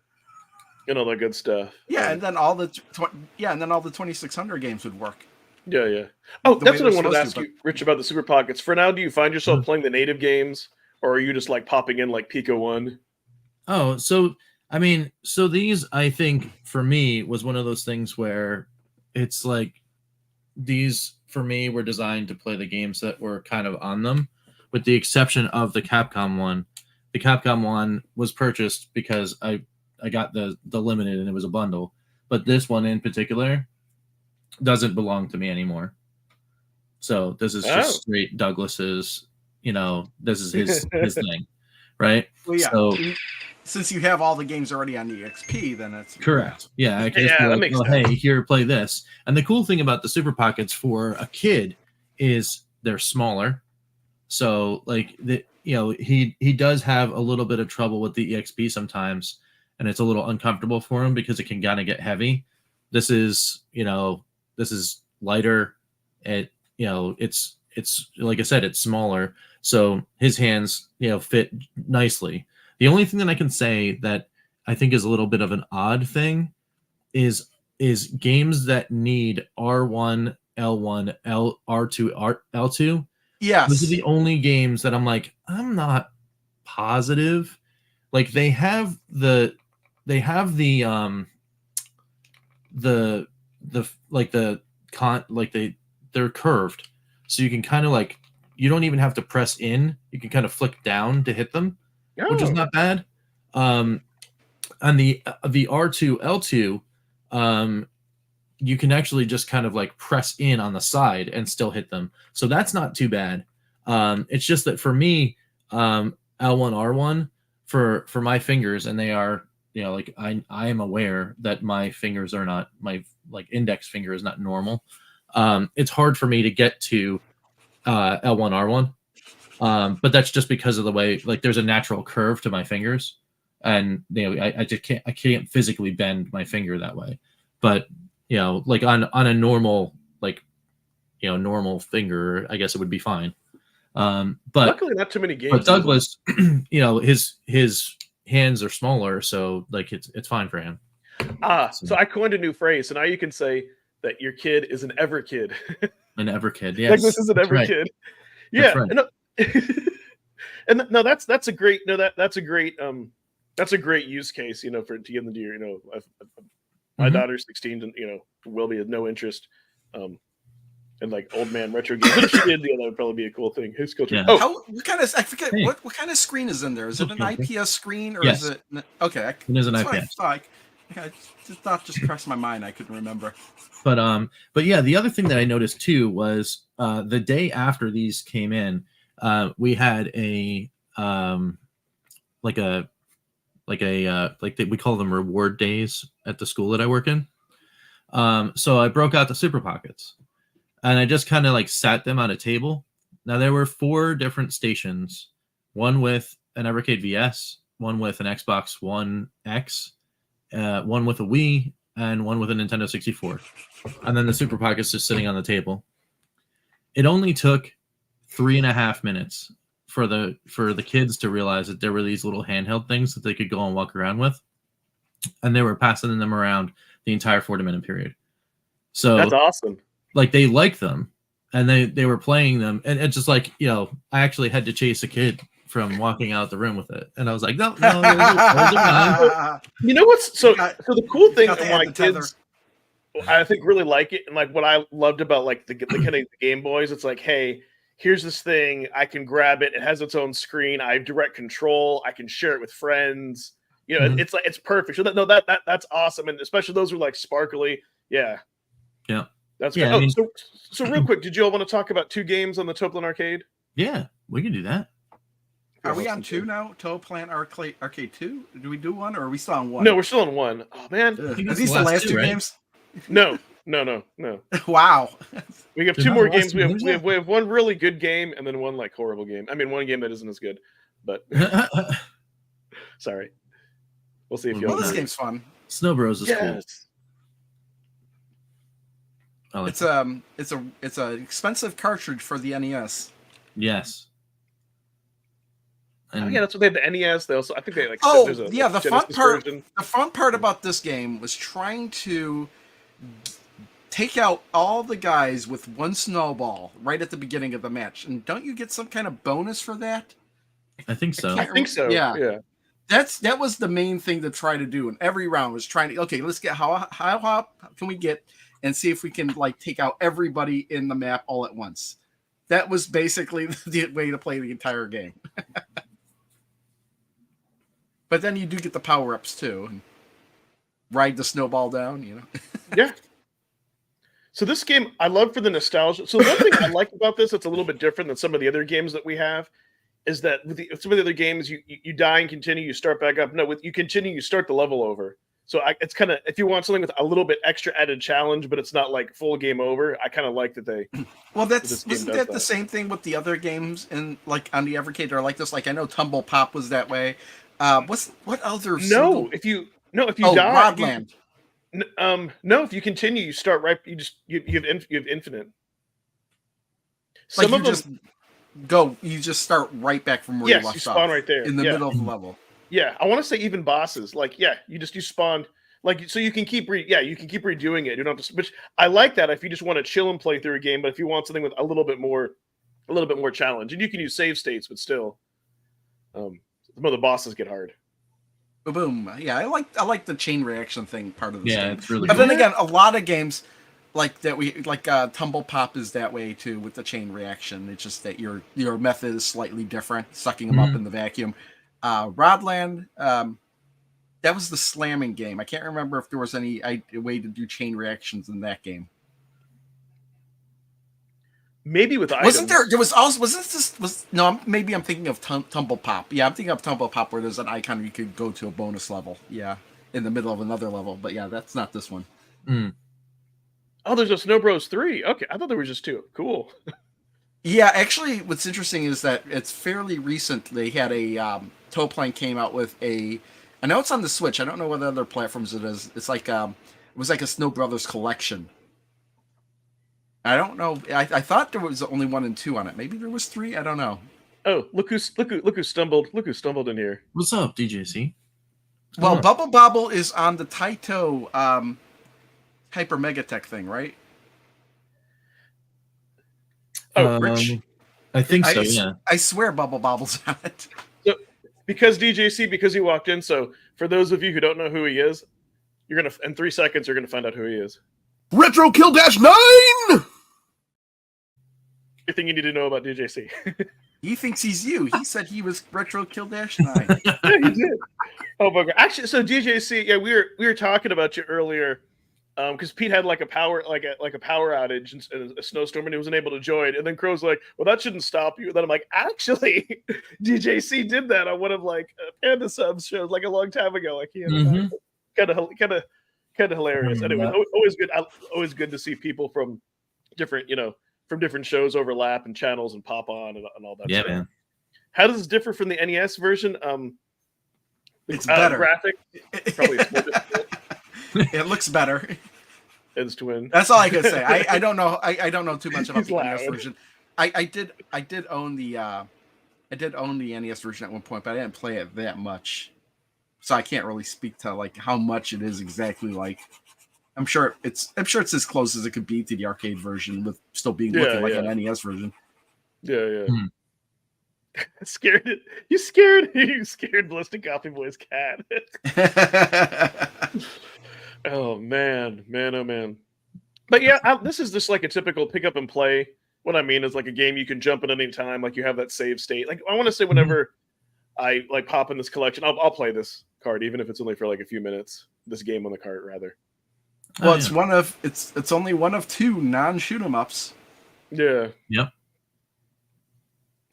and all that good stuff. Yeah, and then all the 2600 games would work. Yeah. Oh, that's what I wanted to ask you, Rich, about the Super Pockets. For now, do you find yourself playing the native games, or are you just like popping in like Pico 1? Oh, so these, I think, for me, was one of those things where it's like these for me were designed to play the games that were kind of on them, with the exception of the Capcom one. The Capcom one was purchased because I got the limited and it was a bundle, but this one in particular doesn't belong to me anymore. So this is just straight Douglas's, this is his thing, right? Well, yeah. So, since you have all the games already on the XP, then that's correct. Yeah, I can just be like, oh, hey, here, play this. And the cool thing about the Super Pockets for a kid is they're smaller. So like he does have a little bit of trouble with the EXP sometimes, and it's a little uncomfortable for him because it can kind of get heavy. This is lighter. It's like I said, it's smaller, so his hands fit nicely. The only thing that I can say that I think is a little bit of an odd thing is games that need R1, L1, R2, L2. Yes, those are the only games that I'm like, I'm not positive. Like they have the they're curved, so you can kind of like, you don't even have to press in, you can kind of flick down to hit them, which is not bad. On the R2 L2, you can actually just kind of like press in on the side and still hit them, so that's not too bad. It's just that for me, L1 R1 for my fingers, and they are, like I am aware that my fingers are not, my like index finger is not normal. It's hard for me to get to L1 R1, but that's just because of the way, like, there's a natural curve to my fingers, and I just can't physically bend my finger that way. But like on a normal, like normal finger, I guess it would be fine. But luckily not too many games. But Douglas, his hands are smaller, so like it's fine for him. So I coined a new phrase, so now you can say that your kid is an Everkid. An Everkid, yes. Douglas is an Everkid. Right. Yeah, right. And no, that's a great that's a great use case, for to get into your, my daughter's 16 and will be no interest in like old man retro games. But if she did, that would probably be a cool thing. His culture. Yeah. What kind of, I forget, what kind of screen is in there? Is it an IPS screen, or is it okay? It is an IPS. I just crossed my mind. I couldn't remember. But yeah, the other thing that I noticed too was the day after these came in, we had we call them reward days at the school that I work in. So I broke out the Super Pockets, and I just kind of like sat them on a table. Now there were 4 different stations, one with an Evercade VS, one with an Xbox One X, one with a Wii, and one with a Nintendo 64. And then the Super Pockets just sitting on the table. It only took 3.5 minutes for the kids to realize that there were these little handheld things that they could go and walk around with, and they were passing them around the entire 40-minute period. So That's awesome. Like they liked them, and they were playing them, and it's just like, you know, I actually had to chase a kid from walking out the room with it, and I was like, no, those are mine. You know what's so the cool thing, got my the tether. kids, I think, really like it, and like what I loved about like the kind of the Game Boys, it's like, hey, here's this thing, I can grab it, it has its own screen, I have direct control, I can share it with friends. You know, it's like, it's perfect. So that's awesome, and especially those who are like sparkly. Yeah, that's great. Yeah, I mean, so real quick, did you all want to talk about 2 games on the Toaplan Arcade? Yeah, we can do that. Are we on 2 now? Toaplan Arcade 2? Do we do 1, or are we still on 1? No, we're still on 1. Oh man, are these the last 2 right? games? No. Wow. We have 2 more games. We have one really good game and then one like horrible game. I mean, one game that isn't as good, but sorry. We'll see if you. Well, this game's fun. Snow Bros is cool. Like it's an expensive cartridge for the NES. Yes. And yeah, that's what they had, the NES. They also, I think they like. The fun part. The fun part about this game was trying to take out all the guys with 1 snowball right at the beginning of the match. And don't you get some kind of bonus for that? I think so. I think so. Yeah. That was the main thing to try to do in every round, was trying to, okay, let's get how can we get, and see if we can like take out everybody in the map all at once. That was basically the way to play the entire game. But then you do get the power-ups too, and ride the snowball down, you know. Yeah. So this game, I love for the nostalgia. So the one thing I like about this, it's a little bit different than some of the other games that we have, is that with some of the other games, you die and continue, you start back up. No, with you continue, you start the level over. So it's kind of, if you want something with a little bit extra added challenge, but it's not like full game over, I kind of like that they. Well, wasn't that the same thing with the other games in like on the Evercade or like this? Like I know Tumble Pop was that way. What other? If you die, Rodland. No, if you continue, you start right. You have infinite. Some like you just start right back from where you left off. You spawn right there in the middle of the level. Yeah, I want to say even bosses. Like, you spawn like, so you can keep redoing it. You don't have to, which I like that if you just want to chill and play through a game. But if you want something with a little bit more challenge, and you can use save states, but still, some of the bosses get hard. Boom. Yeah, I like the chain reaction thing part of this game. It's really but cool. Then again, a lot of games like that Tumble Pop is that way too with the chain reaction. It's just that your method is slightly different, sucking them up in the vacuum. Rodland, that was the slamming game. I can't remember if there was any way to do chain reactions in that game. Maybe with items. Maybe I'm thinking of Tumble Pop. Yeah, I'm thinking of Tumble Pop where there's an icon you could go to a bonus level. Yeah, in the middle of another level. But yeah, that's not this one. Oh, there's a Snow Bros 3. Okay, I thought there were just 2. Cool. Yeah, actually, what's interesting is that it's fairly recent. They had a Toaplan came out with I know it's on the Switch. I don't know what other platforms it is. It's like it was like a Snow Brothers collection. I don't know. I thought there was only 1 and 2 on it. Maybe there was 3. I don't know. Oh, look who stumbled in here. What's up, DJC? Well, Bubble Bobble is on the Taito Hyper Megatech thing, right? Oh, Rich. I think so. Yeah. I swear Bubble Bobble's on it. So, because he walked in. So, for those of you who don't know who he is, in 3 seconds you're gonna find out who he is. Retro Kill Dash 9. Everything you need to know about DJC. He thinks he's you. He said he was Retro Kill Dash 9. Yeah, he did. Oh my god! Actually, so DJC, yeah, we were talking about you earlier, because Pete had like a power outage and a snowstorm, and he wasn't able to join. And then Crow's like, "Well, that shouldn't stop you." And then I'm like, "Actually, DJC did that on one of like Panda Subs shows like a long time ago. Like he had kind of hilarious." Anyway, always good to see people from different shows overlap and channels and pop on and all that. Yeah, stuff. Man. How does this differ from the NES version? It's better. Graphic. Probably it's more difficult. It looks better. It's twin. That's all I can say. I don't know. I don't know too much about He's the NES loud. version. I did own the I did own the NES version at one point, but I didn't play it that much, so I can't really speak to like how much it is exactly like. I'm sure it's as close as it could be to the arcade version with still being looking like an NES version. Yeah. Hmm. Scared it. You scared Ballistic Coffee Boy's cat. Oh man. Oh man. But yeah, this is just like a typical pick up and play. What I mean is like a game you can jump in any time. Like you have that save state. Like I want to say whenever I like pop in this collection, I'll play this card even if it's only for like a few minutes. This game on the cart rather. Well, it's only one of 2 non-shoot 'em ups. Yeah. Yep.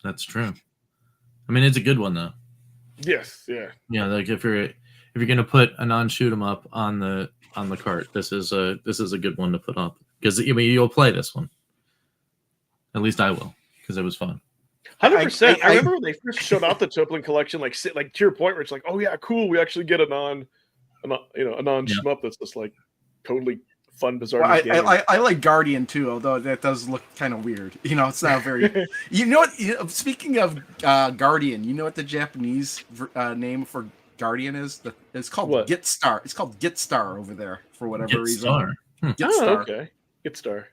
That's true. I mean, it's a good one though. Yes. Yeah. Yeah, like if you're gonna put a non-shoot 'em up on the cart, this is a good one to put up because I mean you'll play this one. At least I will because it was fun. 100%. I remember when they first showed off the Toaplan collection, like to your point, where it's like, oh yeah, cool, we actually get a non shmup that's just like totally fun, bizarre. Well, I like Guardian too, although that does look kind of weird. It's not very. You know what? Speaking of Guardian, you know what the Japanese name for Guardian is? It's called what? Get Star. It's called Get Star over there for whatever reason. Star. Get Star. Okay. Get Star.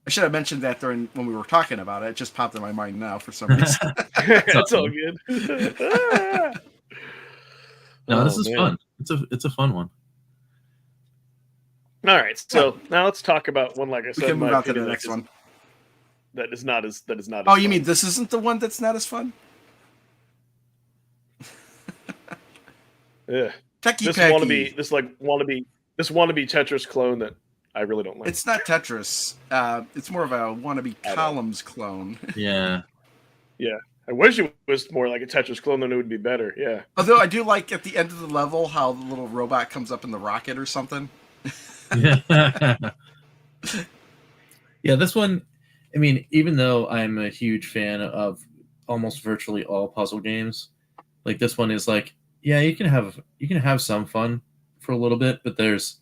I should have mentioned that when we were talking about it. It just popped in my mind now for some reason. It's all good. No, this is fun. It's a fun one. All right, so now let's talk about one. Like I said, we can move on to the next one. That is not as. Oh, you mean this isn't the one that's not as fun? Yeah. This wannabe Tetris clone that I really don't like. It's not Tetris. It's more of a wannabe Columns clone. Yeah. Yeah. I wish it was more like a Tetris clone, then it would be better. Yeah. Although I do like at the end of the level how the little robot comes up in the rocket or something. Yeah. Yeah, this one, I mean, even though I'm a huge fan of almost virtually all puzzle games, like this one is like, yeah, you can have some fun for a little bit, but there's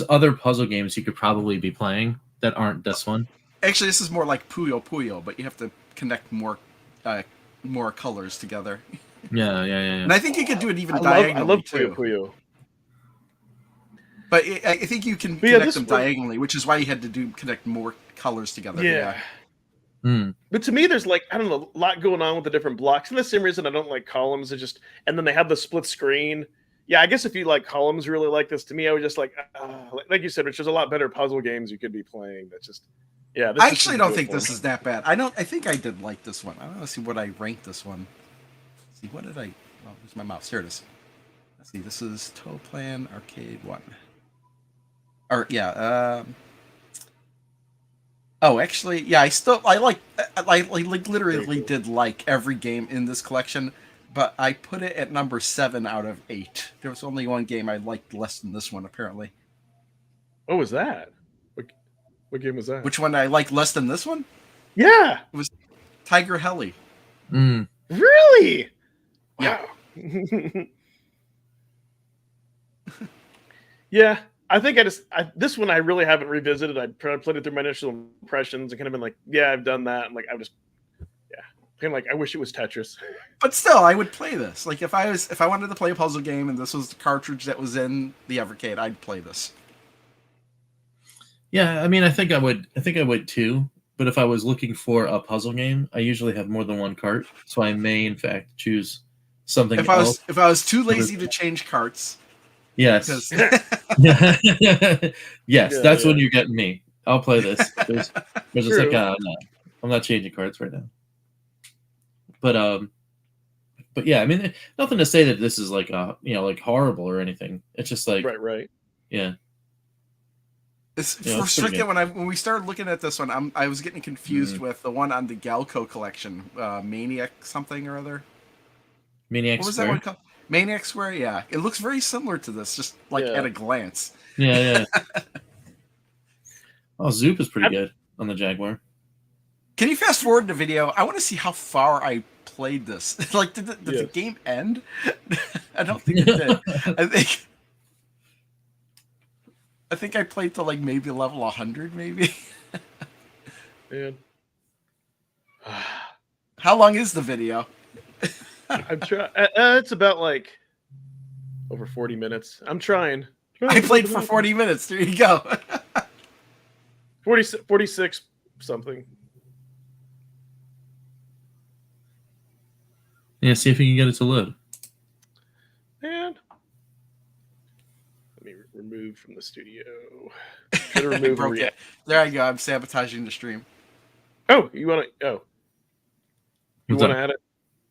other puzzle games you could probably be playing that aren't this one. Actually, this is more like Puyo Puyo, but you have to connect more colors together. Yeah. And I think you could do it even diagonally. I love too. Puyo Puyo. But I think you can connect them diagonally, which is why you had to connect more colors together. Yeah. Mm. But to me, there's like, I don't know, a lot going on with the different blocks. And the same reason I don't like columns. And then they have the split screen. Yeah, I guess if you like columns really like this, to me, I would just like you said, Rich, there's a lot better puzzle games you could be playing. That's just, yeah. I actually don't think this is that bad. I think I did like this one. I don't know, see what I ranked this one. Let's see, what did I, oh, where's my mouse? Here it is. Let's see, this is Toaplan Arcade 1. Or, yeah, oh, actually, yeah, I literally did like every game in this collection, but I put it at number 7 out of 8. There was only one game I liked less than this one, apparently. What was that? What game was that? Which one I liked less than this one? Yeah. It was Tiger Heli. Mm. Really? Yeah. Wow. Yeah. I think this one I really haven't revisited. I played it through my initial impressions and kind of been like, yeah, I've done that. And like, kind of like, I wish it was Tetris. But still, I would play this. Like if I wanted to play a puzzle game and this was the cartridge that was in the Evercade, I'd play this. Yeah, I mean, I think I would too. But if I was looking for a puzzle game, I usually have more than one cart, so I may in fact choose something else. If I was too lazy to change carts. Yes. Yes, that's when you're getting me. I'll play this. There's just like I'm not changing cards right now. But yeah, I mean, nothing to say that this is like like horrible or anything. It's just like right. Yeah. It's frustrating when we started looking at this one. I was getting confused with the one on the Galco collection, Maniac something or other. Maniac what was Square? that one called? Maniac Square. Yeah, it looks very similar to this, just like at a glance. Yeah. Oh, Zoop is pretty good on the Jaguar. Can you fast forward the video? I want to see how far I played this. Like, did the game end? I don't think it did. I think I played to like maybe level 100, maybe. Man. How long is the video? I'm trying. It's about like over 40 minutes. I'm trying. I played for 40 minutes. There you go. 46 something. Yeah, see if you can get it to load. Man. Let me remove from the studio. Try to remove Broke it. There I go. I'm sabotaging the stream. Oh, you want to? Oh, you What's want to up? add it?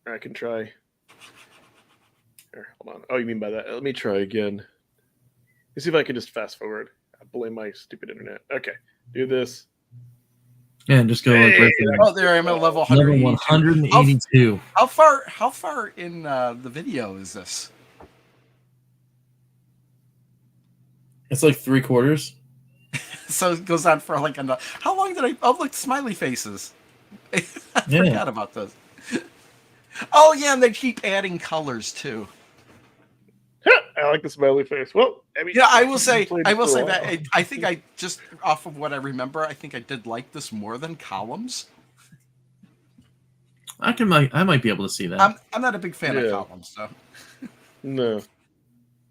I can try. Here, hold on. Oh, you mean by that? Let me try again. Let's see if I can just fast forward. I blame my stupid internet. Okay, do this. Yeah, and just go like right there. Oh, there I am at level Level 182. 182. How far in the video is this? It's like 3/4. So it goes on for like another. How long did I? Oh, look, smiley faces. I forgot about those. Oh yeah, and they keep adding colors too. I like the smiley face. Well, I mean, Yeah, I will say played for a that while. I think I just off of what I remember, I think I did like this more than columns. I might be able to see that. I'm not a big fan of Yeah. columns, so. No.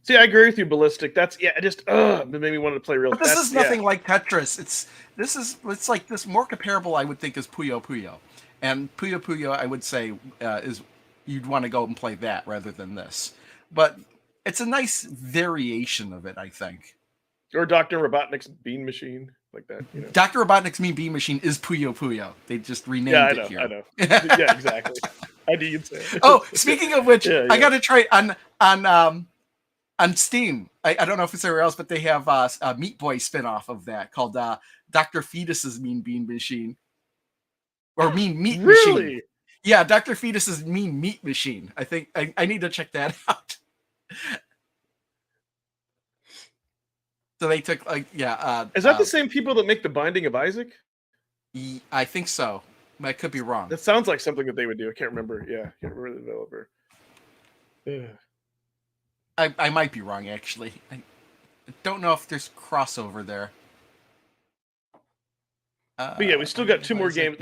See, I agree with you, Ballistic. That's it just it made me want to play real. But this that's, is nothing like Tetris. It's like this more comparable, I would think, is Puyo Puyo, and Puyo Puyo, I would say, is you'd want to go and play that rather than this. But it's a nice variation of it, I think. Or Dr. Robotnik's bean machine, like that. You know. Dr. Robotnik's Mean Bean Machine is Puyo Puyo. They just renamed Yeah, I it know. here. I know. Yeah, exactly. I knew you'd say it. Oh, speaking of which, Yeah, I yeah. got to try on Steam. I don't know if it's anywhere else, but they have a Meat Boy spinoff of that called Dr. Fetus's Mean Bean Machine. Or Mean Meat Machine. Really? Yeah, Dr. Fetus's Mean Meat Machine. I think I need to check that out. So they took Is that the same people that make The Binding of Isaac? I think so. I could be wrong. That sounds like something that they would do. I can't remember. Yeah, I can't remember the developer. Yeah. I might be wrong, actually. I don't know if there's crossover there. But yeah, we still got 2 more games.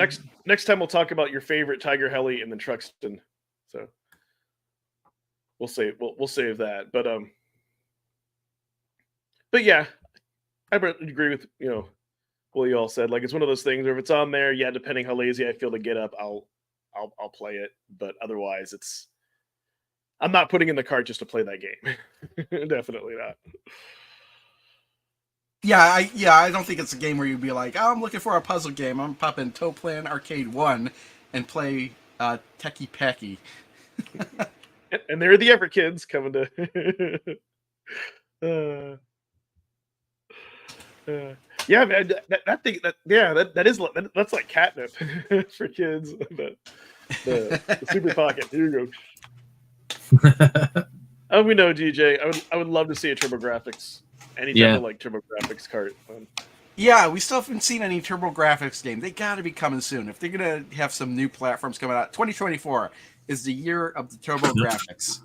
Next time we'll talk about your favorite Tiger Heli and then Truxton. So we'll save that. But yeah, I agree with what you all said. Like, it's one of those things where if it's on there, yeah, depending how lazy I feel to get up, I'll play it. But otherwise, I'm not putting in the cart just to play that game. Definitely not. Yeah, I don't think it's a game where you'd be like, oh, I'm looking for a puzzle game. I'm popping Toaplan Arcade 1 and play Techie Packy. And there are the Everkids coming to. Yeah, man, that thing, that's like catnip for kids. The Super Pocket. Here you go. Oh, we know, DJ. I would love to see a TurboGrafx. Any type of like TurboGrafx cart. Yeah, we still haven't seen any TurboGrafx game. They got to be coming soon. If they're gonna have some new platforms coming out, 2024 is the year of the TurboGrafx.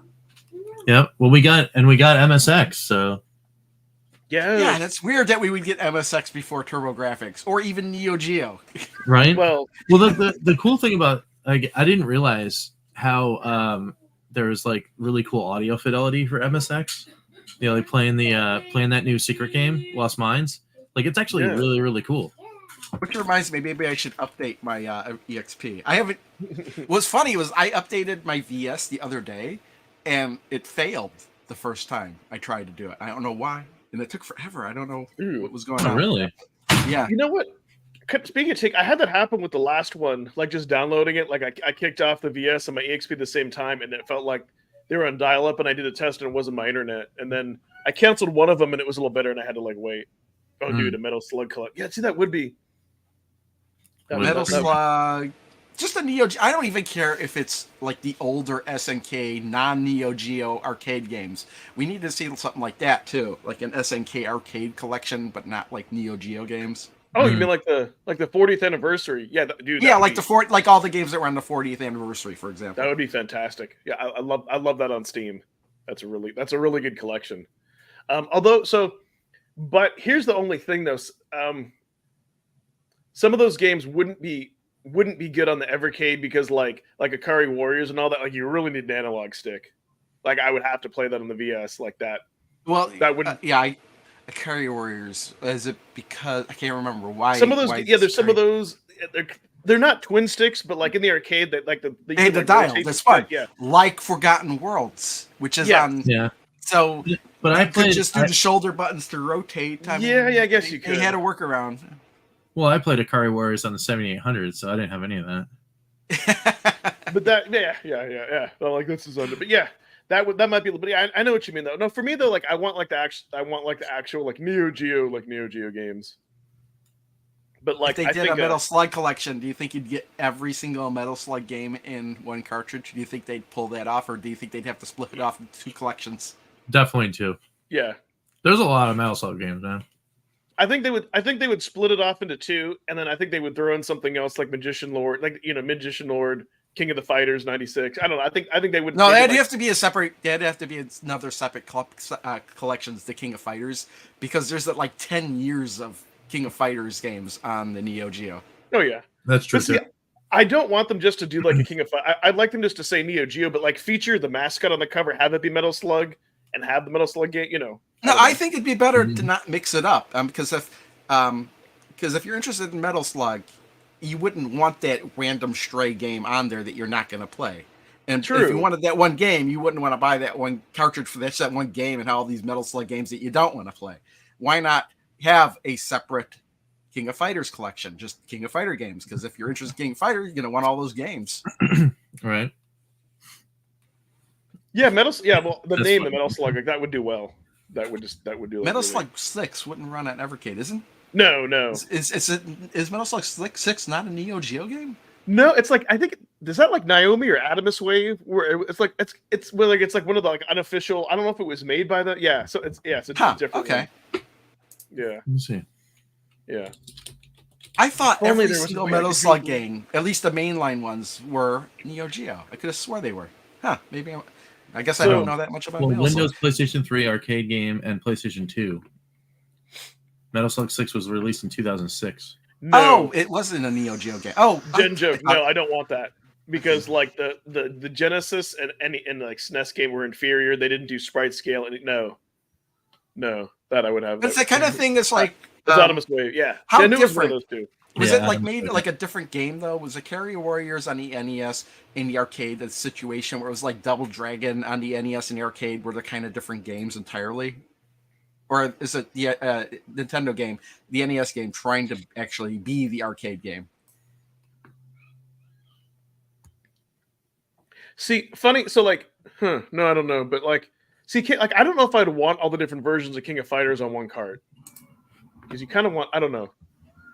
Yep. Well, we got MSX, so. Yeah, that's weird that we would get MSX before TurboGrafx or even Neo Geo. Right. Well, the cool thing about I didn't realize how there's like really cool audio fidelity for MSX. You know, like playing that new secret game, Lost Mines. Like, it's actually really, really cool. Which reminds me, maybe I should update my EXP. I haven't. What's funny was I updated my VS the other day, and it failed the first time I tried to do it. I don't know why, and it took forever. I don't know what was going on. Really? Yeah. You know what? Speaking of take, I had that happen with the last one. Like, just downloading it, like I kicked off the VS and my EXP at the same time, and it felt like they were on dial-up, and I did a test, and it wasn't my internet. And then I canceled one of them, and it was a little better, and I had to like wait. Oh, dude, a Metal Slug collect. Yeah, see, that would be Metal Slug. Just a Neo. I don't even care if it's like the older SNK non-Neo Geo arcade games. We need to see something like that too, like an SNK arcade collection, but not like Neo Geo games. Oh, you mean like the 40th anniversary? Yeah, dude. Yeah, like like all the games that were on the 40th anniversary, for example. That would be fantastic. Yeah, I love that on Steam. That's a really good collection. But here's the only thing though. Some of those games wouldn't be wouldn't be good on the Evercade because like Akari Warriors and all that, like you really need an analog stick. Like I would have to play that on the VS like that. Well, That wouldn't. I Carry Warriors. Is it because I can't remember why? Some of those, why yeah. There's some of Carry- those. They're not twin sticks, but like in the arcade, that like the Hey, the dial. That's fun. Yeah. Like Forgotten Worlds, which is on. Yeah. So, but I could just do the shoulder buttons to rotate. I mean, I guess you could. They had a workaround. Well, I played Akari Warriors on the 7800, so I didn't have any of that. But that, yeah. Well, like this is under, but yeah, that might be. But yeah, I know what you mean though. No, for me though, like I want the actual like Neo Geo games. But like if they did a Metal Slug collection, do you think you'd get every single Metal Slug game in one cartridge? Do you think they'd pull that off, or do you think they'd have to split it off into 2 collections? Definitely 2. Yeah, there's a lot of Metal Slug games, man. I think they would split it off into 2, and then I think they would throw in something else like Magician Lord, Magician Lord, King of the Fighters '96. I don't know. I think they would. No, that'd have to be a separate. That'd have to be another separate collections. The King of Fighters, because there's like 10 years of King of Fighters games on the Neo Geo. Oh yeah, that's true. See, I don't want them just to do like a King of Fighters. I'd like them just to say Neo Geo, but like feature the mascot on the cover, have it be Metal Slug, and have the Metal Slug game. No, I think it'd be better to not mix it up, because if you're interested in Metal Slug, you wouldn't want that random stray game on there that you're not going to play. And if you wanted that one game, you wouldn't want to buy that one cartridge for that one game and all these Metal Slug games that you don't want to play. Why not have a separate King of Fighters collection, just King of Fighter games? Because if you're interested in King of Fighter, you're going to want all those games. Right. Yeah, well, the name of Metal Slug, like, that would do well. That would do Metal Slug 6 wouldn't run on Evercade, isn't? No. Is Metal Slug 6 not a Neo Geo game? No, it's like, I think, is that like Naomi or Adamus Wave, where it's like it's like one of the like unofficial. I don't know if it was made by the. Yeah, so it's a different. Okay. One. Yeah. Let me see. Yeah. I thought every single Metal Slug game, at least the mainline ones, were Neo Geo. I could have swore they were. Maybe. I guess I don't know that much about Metal Windows, Slug. PlayStation 3 arcade game, and PlayStation 2. Metal Slug 6 was released in 2006. No. Oh, it wasn't a Neo Geo game. Oh, Genjo. No, I don't want that, because like the Genesis and like SNES game were inferior. They didn't do sprite scale. And no, that I would have. It's the kind of thing that's like Adamus Wave. Yeah, how Genjo was one different? of those two. Was it like made like a different game though? Was it Carrier Warriors on the NES in the arcade the situation where it was like Double Dragon on the NES and the arcade were the kind of different games entirely? Or is it the Nintendo game, the NES game, trying to actually be the arcade game? See, funny. So like, no, I don't know, but like, see, like, I don't know if I'd want all the different versions of King of Fighters on one card, because you kind of want. I don't know.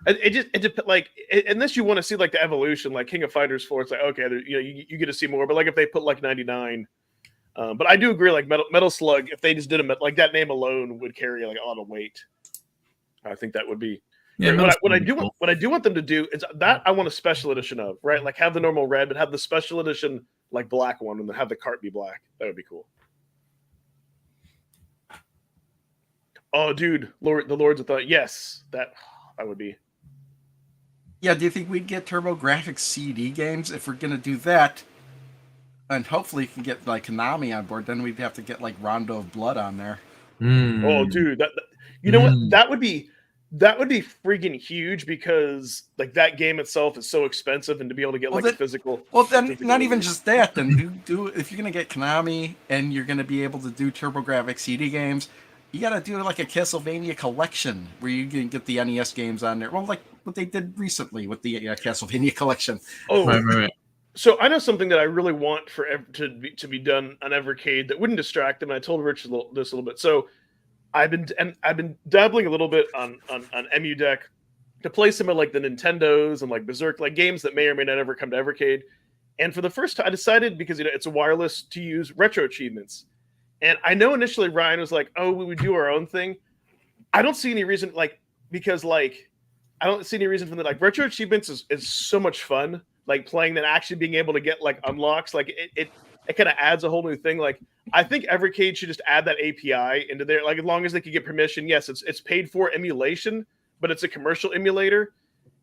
Unless you want to see like the evolution, like King of Fighters 4, it's like, okay, you get to see more. But like if they put like 99, but I do agree, like Metal Slug, if they just did them like that name alone would carry like a lot of weight. I think that would be. Yeah, what I do want them to do is that I want a special edition of, right? Like have the normal red, but have the special edition like black one, and then have the cart be black. That would be cool. Oh, dude, the Lords of Thought. Yes, that would be. Yeah, do you think we'd get TurboGrafx CD games if we're gonna do that? And hopefully, you can get like Konami on board. Then we'd have to get like Rondo of Blood on there. Oh, dude, you know what? That would be freaking huge, because like that game itself is so expensive, and to be able to get a physical. Well, then not even just that. Then do if you're gonna get Konami and you're gonna be able to do TurboGrafx CD games, you gotta do like a Castlevania collection where you can get the NES games on there. Well, like what they did recently with the Castlevania collection. Oh, right. So I know something that I really want to be done on Evercade that wouldn't distract them. And I told Rich this a little bit. So I've been dabbling a little bit on EMU Deck to play some of like the Nintendos and like Berserk, like games that may or may not ever come to Evercade. And for the first time, I decided, because it's a wireless, to use retro achievements. And I know initially Ryan was like, "Oh, we would do our own thing." I don't see any reason, because I don't see any reason for that. Like retro achievements is so much fun. Like playing that, actually being able to get like unlocks, like it kind of adds a whole new thing. Like I think Evercade should just add that API into there. Like as long as they could get permission. Yes, it's paid for emulation, but it's a commercial emulator.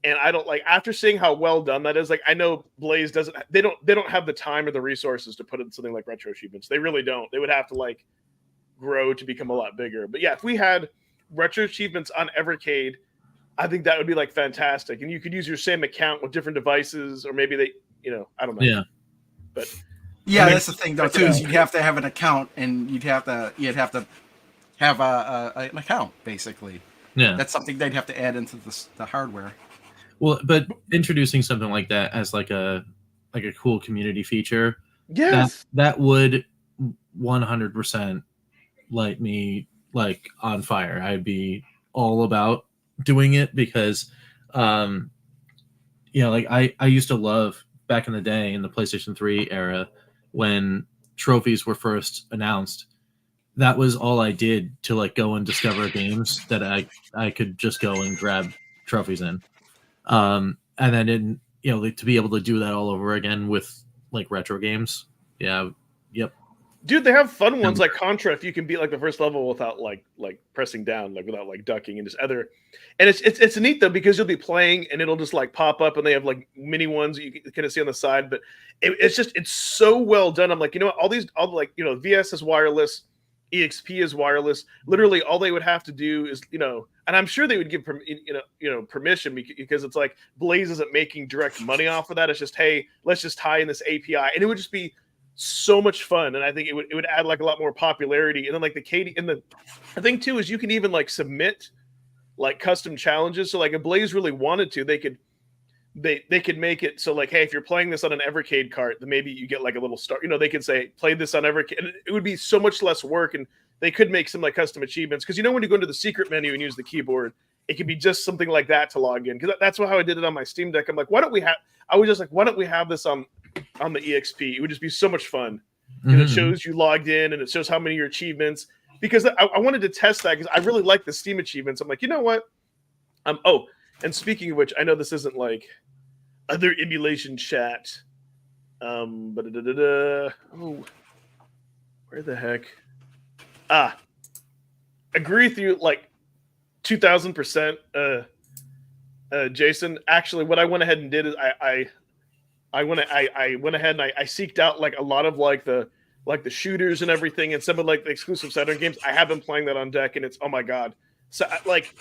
And I don't like after seeing how well done that is. Like I know Blaze doesn't. They don't have the time or the resources to put in something like retro achievements. They really don't. They would have to like grow to become a lot bigger. But yeah, if we had retro achievements on Evercade, I think that would be like fantastic. And you could use your same account with different devices, or maybe they, I don't know. Yeah. But yeah, that's the thing though too. Is you'd have to have an account, and you'd have to have an account basically. Yeah. That's something they'd have to add into the hardware. Well, but introducing something like that as like a cool community feature, yes, that would 100% light me like on fire. I'd be all about doing it because, like I used to love back in the day in the PlayStation 3 era when trophies were first announced. That was all I did to like go and discover games that I could just go and grab trophies in. And then to be able to do that all over again with like retro games. Yeah. Yep. Dude, they have fun ones like Contra. If you can beat like the first level without like pressing down, like without like ducking and just other, and it's neat though because you'll be playing and it'll just like pop up and they have like mini ones that you can kind of see on the side, but it's so well done. I'm like, you know what, all like VS is wireless, EXP is wireless. Literally, all they would have to do is and I'm sure they would give permission because it's like Blaze isn't making direct money off of that. It's just, hey, let's just tie in this API, and it would just be so much fun. And I think it would add like a lot more popularity. And then like the thing too is you can even like submit like custom challenges. So like if Blaze really wanted to, they could make it so like, hey, if you're playing this on an Evercade cart, then maybe you get like a little star. They could say play this on Evercade, and it would be so much less work. And they could make some like custom achievements because when you go into the secret menu and use the keyboard, it could be just something like that to log in. Because that's how I did it on my Steam Deck. I'm like, why don't we have this on the EXP? It would just be so much fun because it shows you logged in and it shows how many of your achievements. Because I wanted to test that because I really like the Steam achievements. I'm like, you know what? And speaking of which, I know this isn't like other emulation chat. Oh, where the heck? Agree with you like 2000%. Jason, actually, what I went ahead and did is I went ahead and I seeked out like a lot of like the shooters and everything, and some of like the exclusive Saturn games. I have been playing that on deck, and it's oh my god. So like,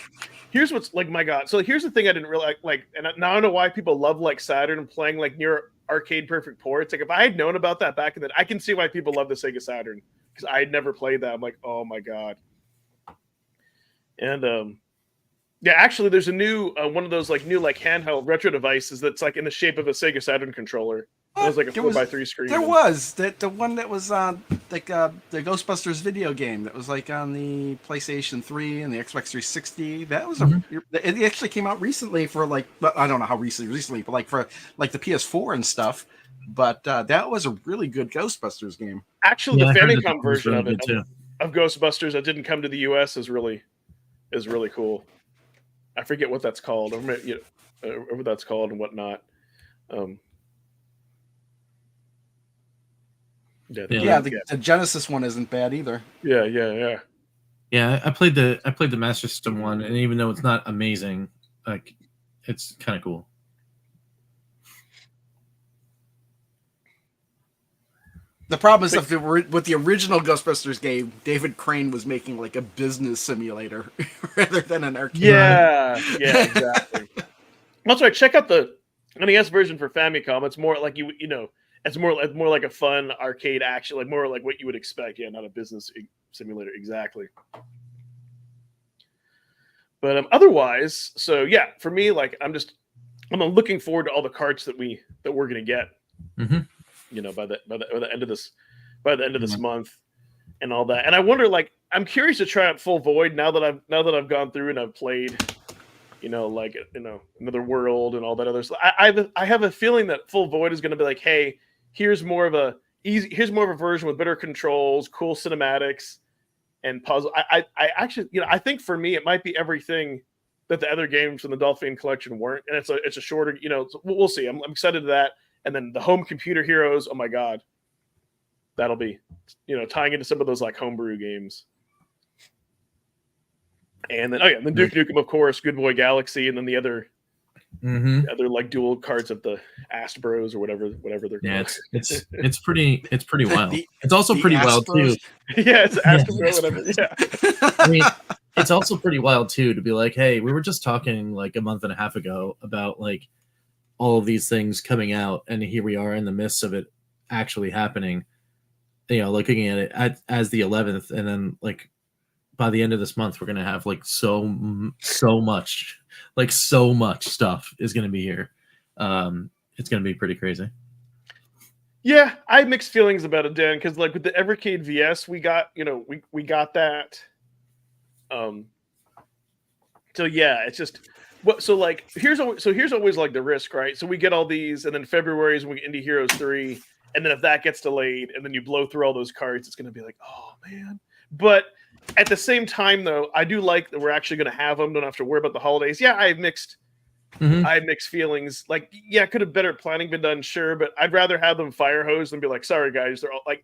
here's what's like my god. So here's the thing I didn't really like, and now I know why people love like Saturn and playing like near arcade perfect ports. Like if I had known about that back in the, I can see why people love the Sega Saturn because I had never played that. I'm like, oh my god. And yeah, actually, there's a new one of those like new like handheld retro devices that's like in the shape of a Sega Saturn controller. It was like a 4x3 screen. There was the one that was on like the Ghostbusters video game that was like on the PlayStation 3 and the Xbox 360. That was it actually came out recently for like, I don't know how recently, but like for like the PS4 and stuff. But that was a really good Ghostbusters game. Actually, the Famicom version of it of Ghostbusters that didn't come to the US is really cool. I forget what that's called, or what that's called and whatnot. The Genesis one isn't bad either. Yeah. Yeah, I played the Master System one, and even though it's not amazing, like it's kind of cool. The problem is with the original Ghostbusters game, David Crane was making like a business simulator rather than an arcade. Yeah, exactly. That's right. Check out the NES version for Famicom. It's more like it's more like a fun arcade action, like more like what you would expect. Yeah, not a business simulator exactly. But otherwise, so yeah, for me, like I'm looking forward to all the carts that we're gonna get. Mm-hmm. By the end of this month and all that. And I wonder, like, I'm curious to try out Full Void now that I've gone through and I've played, Another World and all that other stuff. I have a feeling that Full Void is going to be like, hey, here's more of a version with better controls, cool cinematics, and puzzle. I actually, I think for me it might be everything that the other games from the Dolphin collection weren't, and it's a shorter, so we'll see. I'm excited to that. And then the Home Computer Heroes, oh my god, that'll be, tying into some of those like homebrew games. And then Duke Nukem, of course, Good Boy Galaxy, and then the other Mm-hmm. Yeah, they're like dual carts at the Astros or whatever they're Yeah, called. it's pretty wild. The- It's also the pretty wild too. Astros? Yeah, it's Yeah. Astro whatever. Yeah. I mean, it's also pretty wild too to be like, hey, we were just talking like a month and a half ago about like all of these things coming out, and here we are in the midst of it actually happening. You know, looking at it as the 11th, and then like by the end of this month, we're gonna have like so much stuff is gonna be here. It's gonna be pretty crazy. Yeah, I have mixed feelings about it, Dan, because like with the Evercade VS, we got we got that. So yeah, it's just what so like here's always like the risk, right? So we get all these, and then February is when we get Indie Heroes 3, and then if that gets delayed, and then you blow through all those cards, it's gonna be like, oh man. But at the same time, though, I do like that we're actually gonna have them. Don't have to worry about the holidays. Yeah, I have mixed feelings. Like, yeah, could have better planning been done, sure, but I'd rather have them fire hose than be like, sorry guys, they're all like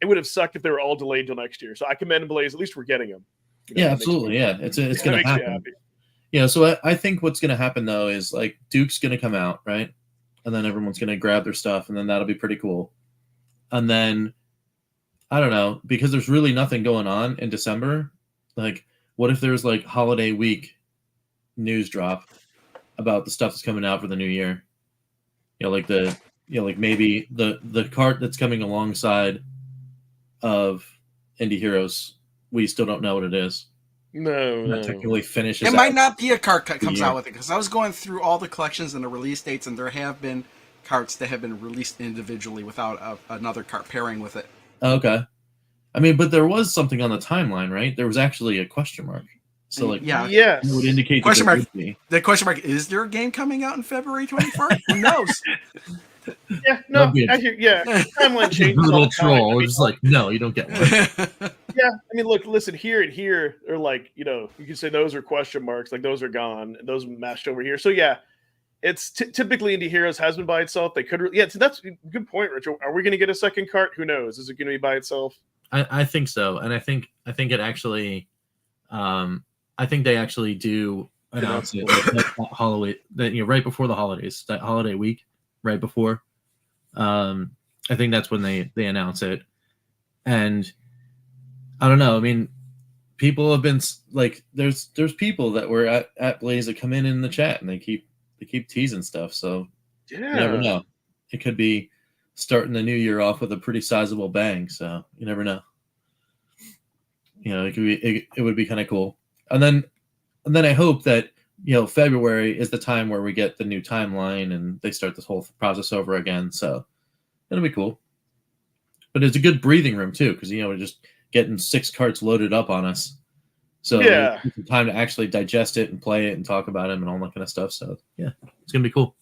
it would have sucked if they were all delayed till next year. So I commend Blaze. At least we're getting them. Yeah, absolutely. Yeah, it's gonna happen. Yeah, so I think what's gonna happen though is like Duke's gonna come out, right? And then everyone's gonna grab their stuff, and then that'll be pretty cool. And then I don't know, because there's really nothing going on in December. Like, what if there's like holiday week news drop about the stuff that's coming out for the new year? You know, like maybe the cart that's coming alongside of Indie Heroes, we still don't know what it is. No. That technically finishes. It might not be a cart that comes Yeah. out with it, because I was going through all the collections and the release dates, and there have been carts that have been released individually without another cart pairing with it. Okay. I mean, but there was something on the timeline, right? There was actually a question mark. So, like, Yeah. Yes. it would indicate Question that there mark. would be. The question mark, is there a game coming out in February 21st? Who knows? Yeah. No. That'd be a- I hear, yeah. Timeline changes. all Brutal the time. troll. I mean, It's like, no, you don't get one. yeah. I mean, look, listen. Here and here are like you can say those are question marks. Like those are gone. And those matched over here. So yeah, it's typically Indie Heroes has been by itself. They could. So that's a good point, Richard. Are we going to get a second cart? Who knows? Is it going to be by itself? I think so, and I think it actually, I think they actually do announce it that holiday, that right before the holidays, that holiday week, right before. I think that's when they announce it, and I don't know. I mean, people have been like, there's people that were at Blaze that come in the chat, and they keep teasing stuff. So Yeah. you never know. It could be starting the new year off with a pretty sizable bang. So you never know. It would be kind of cool. And then I hope that February is the time where we get the new timeline and they start this whole process over again. So it'll be cool. But it's a good breathing room too, because we're just getting 6 carts loaded up on us. So Yeah. it's time to actually digest it and play it and talk about it and all that kind of stuff. So yeah, it's gonna be cool.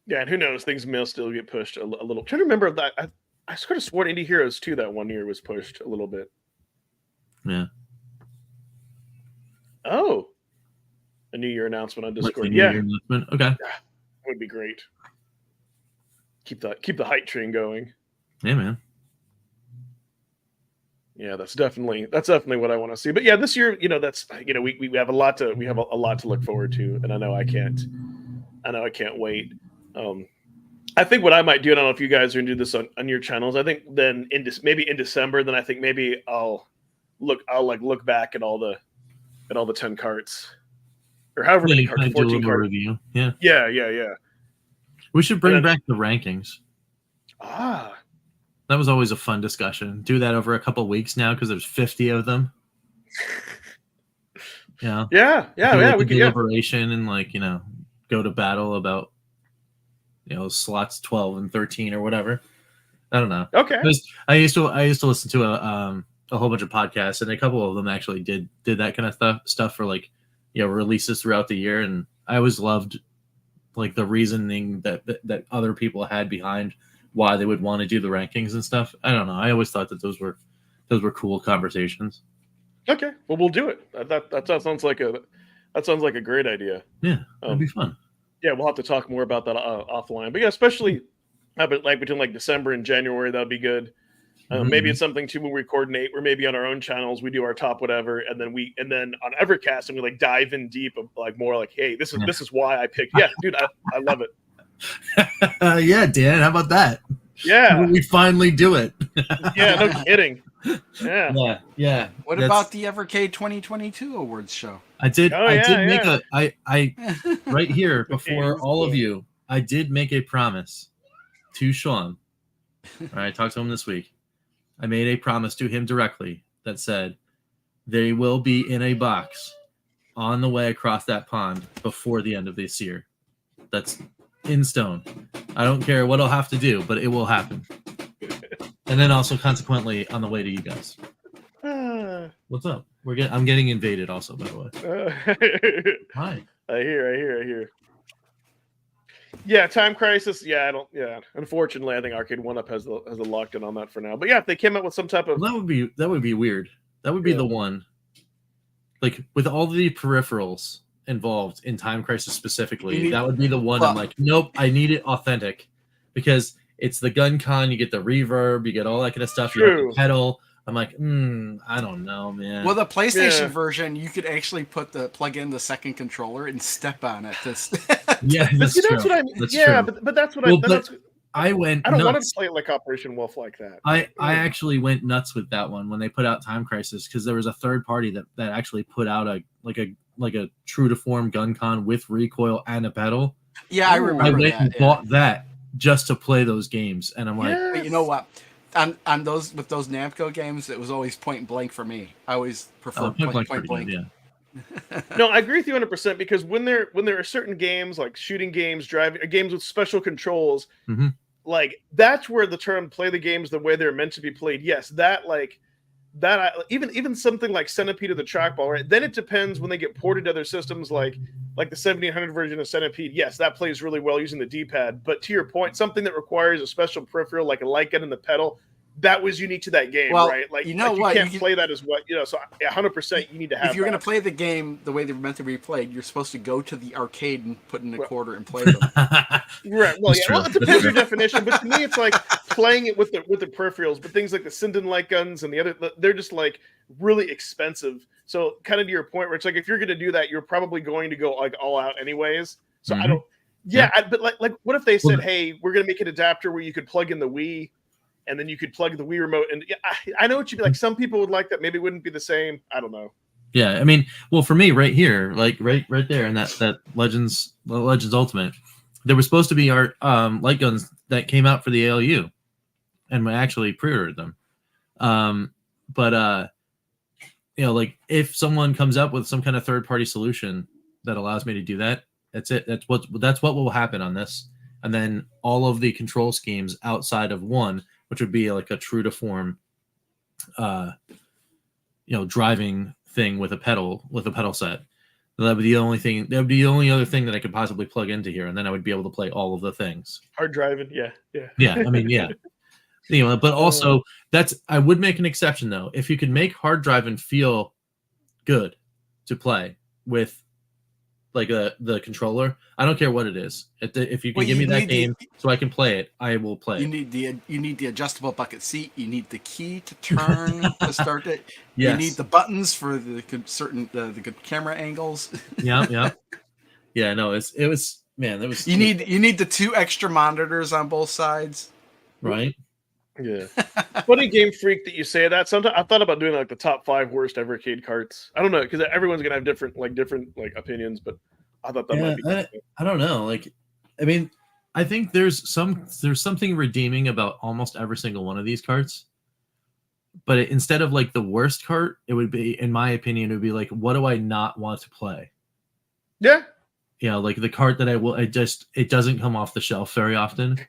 Yeah, and who knows? Things may still get pushed a little. I'm trying to remember that I sort of swore Indie Heroes 2 that one year was pushed a little bit. Yeah. Oh, a New Year announcement on Like Discord. the New Yeah, Year announcement. Okay. would be great. Keep the hype train going. Yeah, man. Yeah, that's definitely what I want to see. But yeah, this year, that's we have a lot to look forward to, and I know I can't wait. I think what I might do, I don't know if you guys are gonna do this on your channels. I think then maybe in December, then I think maybe I'll look back at all the 10 carts or however many carts, do a 14 little carts. review. Yeah. Yeah. We should bring And then- back the rankings. Ah, That was always a fun discussion. Do that over a couple weeks now because there's 50 of them. Yeah. yeah. We could. Yeah. Deliberation and go to battle about slots 12 and 13 or whatever. I don't know. Okay. I used to listen to a whole bunch of podcasts, and a couple of them actually did that kind of stuff for releases throughout the year, and I always loved the reasoning that other people had behind why they would want to do the rankings and stuff. I don't know. I always thought that those were cool conversations. Okay. Well, we'll do it. That sounds like a great idea. Yeah, that'd be fun. Yeah, we'll have to talk more about that offline. But yeah, especially between December and January, that'd be good. Maybe it's something too when we coordinate, where maybe on our own channels we do our top whatever, and then on Evercast and we like dive in deep of like more like, hey, this is why I picked. Yeah, dude, I love it. Yeah, Dan, how about that? Yeah, We finally do it. yeah, no kidding. Yeah, yeah. What about the Evercade 2022 awards show? I did. Oh, I did yeah, make yeah. I right here Okay, before all of you. I did make a promise to Sean. I talked to him this week. I made a promise to him directly that said they will be in a box on the way across that pond before the end of this year. That's in stone. I don't care what I'll have to do, but it will happen. And then also consequently on the way to you guys. What's up? I'm getting invaded also, by the way. Hi. I hear. Yeah, Time Crisis. Yeah, unfortunately, I think Arcade 1-Up has the locked-in on that for now. But yeah, if they came out with some type of that would be weird. That would be the one. Like with all the peripherals involved in Time Crisis specifically, that would be the one. I'm like, nope, I need it authentic because it's the gun con. You get the reverb, you get all that kind of stuff. True. You have the pedal. I'm like, I don't know, man. Well, the PlayStation version, you could actually plug in the second controller and step on it. Yeah, that's true. That's what I mean. That's yeah, true. but that's what I went. I don't nuts. want to play it like Operation Wolf like that. I actually went nuts with that one when they put out Time Crisis because there was a third party that actually put out a true to form gun con with recoil and a pedal. Yeah, I remember. I went and bought that just to play those games, and I'm like, but you know what? On those with those Namco games, it was always point blank for me. I always prefer point blank. Yeah. No, I agree with you 100% because when there are certain games like shooting games, driving games with special controls, like that's where the term "play the games the way they're meant to be played." Yes, even something like Centipede or the Trackball, right? Then it depends when they get ported to other systems, like the 7800 version of Centipede. Yes, that plays really well using the D-pad. But to your point, something that requires a special peripheral like a light gun and the pedal, that was unique to that game, right? Like you can't play that as what So 100%, you need to have. If you're going to play the game the way they're meant to be played, you're supposed to go to the arcade and put in a quarter and play them. Right. Well, it depends your definition, but to me, it's like playing it with the peripherals. But things like the Sinden light guns and the other, they're just like really expensive. So kind of to your point, where it's like if you're going to do that, you're probably going to go like all out anyways. So I don't. Yeah, but like, what if they said, "Hey, we're going to make an adapter where you could plug in the Wii." And then you could plug the Wii remote, and I know what you'd be like. Some people would like that. Maybe it wouldn't be the same. I don't know. Yeah, I mean, well, for me, right here, like right there, in that Legends Ultimate, there was supposed to be our light guns that came out for the ALU, and we actually pre-ordered them. But like if someone comes up with some kind of third-party solution that allows me to do that, that's it. That's what will happen on this, and then all of the control schemes outside of one, which would be like a true to form, driving thing with a pedal set. That would be the only thing. That would be the only other thing that I could possibly plug into here, and then I would be able to play all of the things. Hard driving, yeah. I mean, yeah. But also I would make an exception though. If you could make hard driving feel good to play with, like the controller, I don't care what it is. If you can give me that game so I can play it, I will play. You need the adjustable bucket seat. You need the key to turn to start it. Yes. You need the buttons for the good camera angles. Yeah. No, it was man. That was. You need the 2 extra monitors on both sides. Right. Yeah. Funny Game Freak that you say that. Sometimes I thought about doing like the top 5 worst Evercade carts. I don't know, because everyone's gonna have different opinions, but I thought that might be. I don't know. Like, I mean, I think there's something redeeming about almost every single one of these carts. But instead of like the worst cart, it would be, in my opinion, it would be like, what do I not want to play? Yeah. Like the cart that it doesn't come off the shelf very often,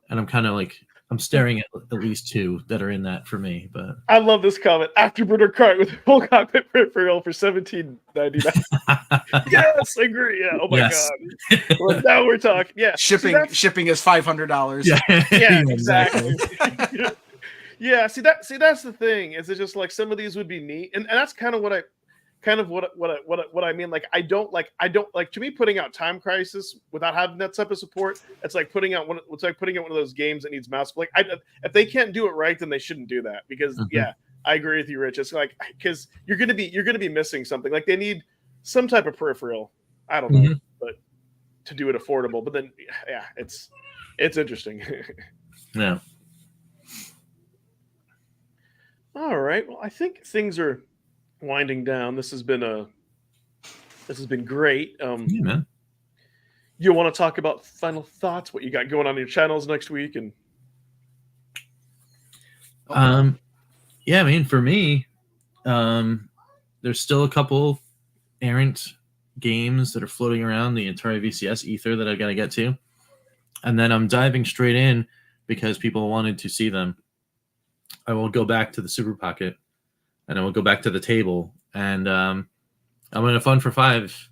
and I'm kind of like. I'm staring at least 2 that are in that for me, but I love this comment. Afterburner cart with full cockpit peripheral for $17.99. Yes, I agree. Yeah. Oh my god. Well, now we're talking. Yeah. Shipping is $500. Yeah, exactly. Yeah. See that's the thing. Is it just like some of these would be neat, and that's kind of what kind of what I mean. Like I don't like to me putting out Time Crisis without having that type of support. It's like putting out one of those games that needs mouse. Like if they can't do it right, then they shouldn't do that because yeah, I agree with you, Rich. It's like because you're gonna be missing something. Like they need some type of peripheral. I don't know, but to do it affordable. But then yeah, it's interesting. Yeah. All right. Well, I think things are winding down. This has been great. Yeah, man. You want to talk about final thoughts? What you got going on your channels next week? And yeah, I mean, for me, there's still a couple errant games that are floating around the Atari VCS ether that I've got to get to, and then I'm diving straight in because people wanted to see them. I will go back to the Super Pocket, and I will go back to the table, and I'm going to fun for 5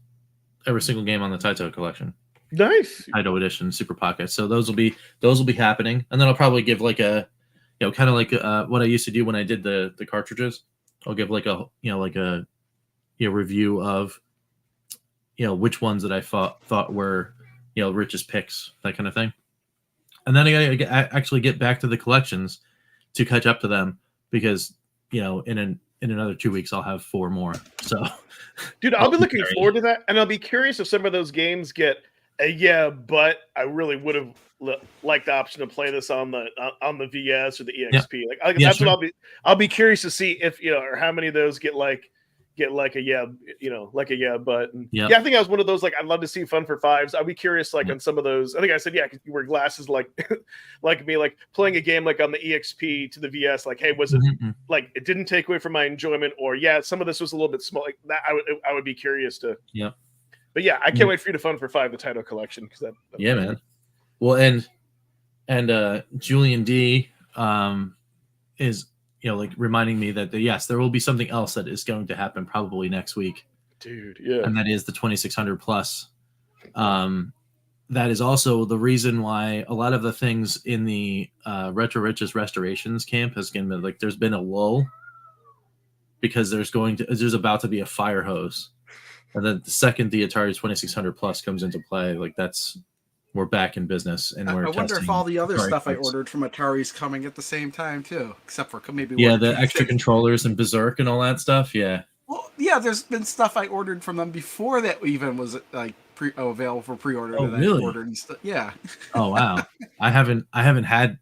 every single game on the Taito collection. Nice. Taito edition Super Pocket. So those will be happening, and then I'll probably give like a, kind of like what I used to do when I did the cartridges. I'll give like a review of which ones that I thought were Rich's picks, that kind of thing. And then I gotta actually get back to the collections to catch up to them because in another 2 weeks I'll have 4 more. So, dude, I'll be looking forward to that, and I'll be curious if some of those games get a but I really would have liked the option to play this on the VS or the EXP. Yeah. That's sure. what I'll be curious to see if or how many of those get like a but. And Yeah. I think I was one of those, like, I'd love to see Fun for Fives. I'd be curious, like, on some of those. I think I said, yeah, 'cause you wear glasses like like me, like playing a game like on the EXP to the VS, like, hey, was it like it didn't take away from my enjoyment, or some of this was a little bit small, like that. I would be curious to. Yeah. But yeah, I can't wait for you to Fun for 5 the title collection because that yeah, man. Well, and Julian D is like reminding me that yes, there will be something else that is going to happen probably next week, dude. Yeah, and that is the 2600 plus. That is also the reason why a lot of the things in the Retro Riches restorations camp has been like there's been a lull because there's about to be a fire hose. And then the second the Atari 2600 Plus comes into play, like we're back in business, and I wonder if all the other stuff I ordered from Atari's coming at the same time too, except for maybe the extra controllers and Berserk and all that stuff. Yeah. Well, yeah, there's been stuff I ordered from them before that even was like available for pre-order. Oh, really? I ordered and stuff. Yeah. Oh wow, I haven't had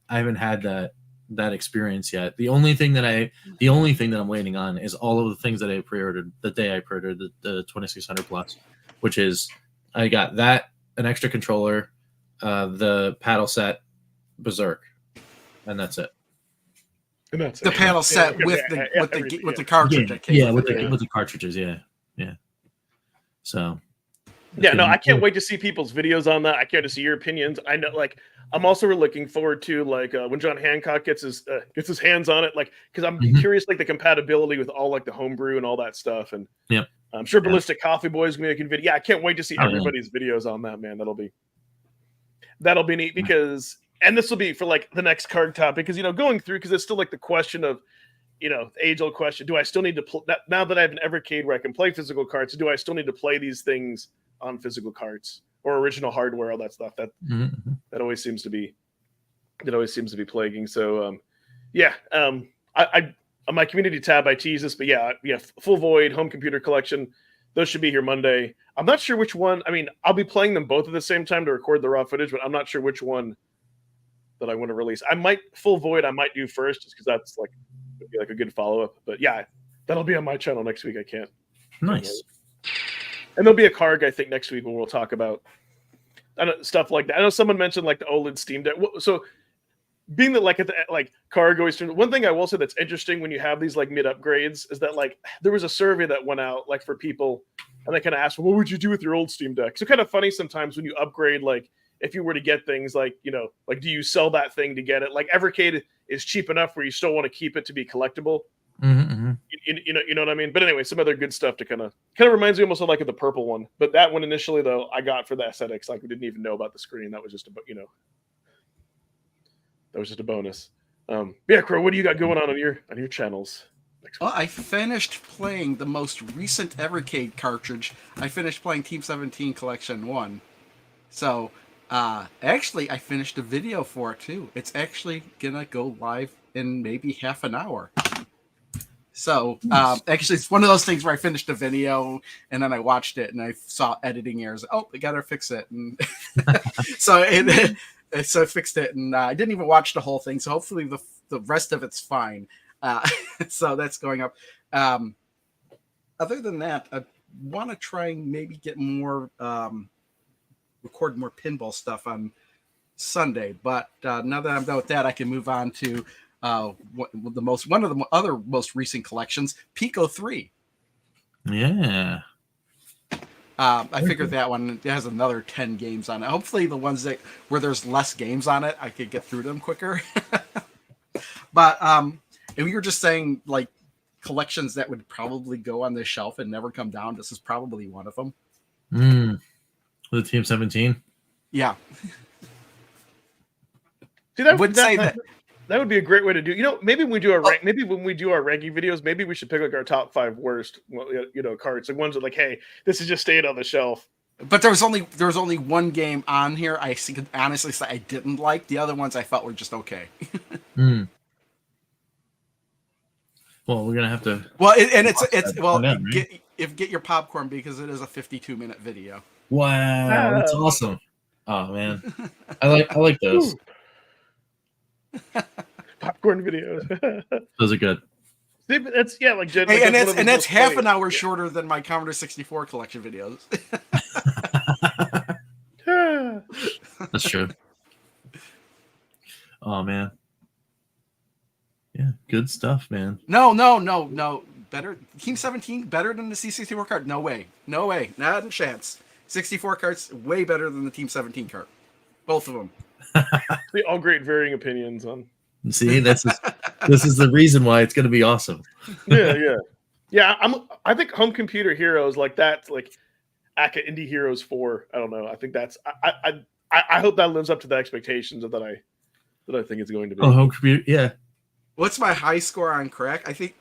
that experience yet. The only thing that I'm waiting on is all of the things that I pre-ordered the day I pre-ordered the 2600 Plus, which is I got that, an extra controller, the paddle set, Berserk, and that's it. And that's the paddle set with the cartridge. With the cartridges. Yeah. So. Yeah, no, I can't wait to see people's videos on that. I can't wait to see your opinions. I know, like, I'm also looking forward to like when John Hancock gets his hands on it, like, because I'm curious, like the compatibility with all like the homebrew and all that stuff. And I'm sure Ballistic Coffee Boy is making video. Yeah, I can't wait to see everybody's videos on that, man. That'll be neat because, and this will be for like the next card topic because going through because it's still like the question of the age-old question: do I still need to now that I have an Evercade where I can play physical cards? Do I still need to play these things on physical cards or original hardware, all that stuff that always seems to be plaguing. So I on my community tab I tease this, but Full Void, Home Computer Collection, those should be here Monday. I'm not sure which one. I mean, I'll be playing them both at the same time to record the raw footage, but I'm not sure which one that I want to release. Full Void I might do first just because that's like a good follow-up. But yeah, that'll be on my channel next week. I can't. Nice. And there'll be a card, I think, next week when we'll talk about stuff like that. I know someone mentioned like the OLED Steam Deck. So being that like at the Cargo Eastern, one thing I will say that's interesting when you have these like mid upgrades is that like there was a survey that went out like for people and they kind of asked, well, what would you do with your old Steam Deck? So kind of funny sometimes when you upgrade, like if you were to get things like, like do you sell that thing to get it? Like Evercade is cheap enough where you still want to keep it to be collectible. You know what I mean? But anyway, some other good stuff to kind of reminds me almost of like the purple one. But that one initially though, I got for the aesthetics. Like we didn't even know about the screen. That was just that was just a bonus. Yeah, Crow, what do you got going on your channels? Well, I finished playing the most recent Evercade cartridge. I finished playing Team 17 Collection 1. So, actually, I finished a video for it, too. It's actually going to go live in maybe half an hour. So, actually, it's one of those things where I finished a video, and then I watched it, and I saw editing errors. Oh, I got to fix it. And so I fixed it, and I didn't even watch the whole thing. So hopefully the rest of it's fine. So that's going up. Other than that, I want to try and maybe get more, record more pinball stuff on Sunday. But now that I'm done with that, I can move on to one of the other most recent collections, Pico 3. Yeah. I figured that one has another 10 games on it. Hopefully the ones where there's less games on it, I could get through them quicker. But and we were just saying, like, collections that would probably go on this shelf and never come down. This is probably one of them. The Team 17. Yeah. See, that would be a great way to do. You know, maybe when we do our ranking videos, maybe we should pick like our top 5 worst, cards. Like ones that like, hey, this is just staying on the shelf. But there was only one game on here I could honestly say I didn't like. The other ones I felt were just okay. Well, we're gonna have to. Well, get your popcorn because it is a 52-minute video. Wow, that's awesome. Oh man, I like those. Popcorn videos. Those are good. That's like. Hey, and that's half an hour shorter than my Commodore 64 collection videos. That's true. Oh man. Yeah, good stuff, man. No. Better Team 17 better than the C64 card? No way. Not a chance. 64 cards way better than the Team 17 card. Both of them. They all great varying opinions on. See, this is the reason why it's going to be awesome. Yeah. I think Home Computer Heroes like that, like Aka Indie Heroes 4. I don't know. I think that's. I hope that lives up to the expectations that I think it's going to be. Oh, Home Computer, yeah. What's my high score on crack? I think.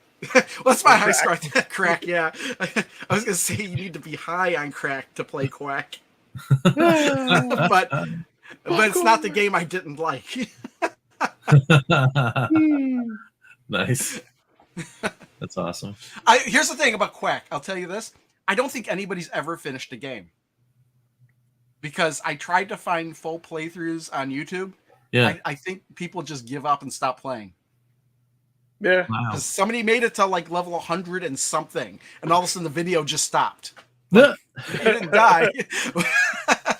What's my high score on crack? Yeah, I was gonna say you need to be high on crack to play Quack, but it's not the game I didn't like. Nice. That's awesome. Here's the thing about Quack. I'll tell you this. I don't think anybody's ever finished a game because I tried to find full playthroughs on YouTube. Yeah, I think people just give up and stop playing. Yeah. Wow. Somebody made it to like level 100 and something, and all of a sudden the video just stopped. Like, he didn't die.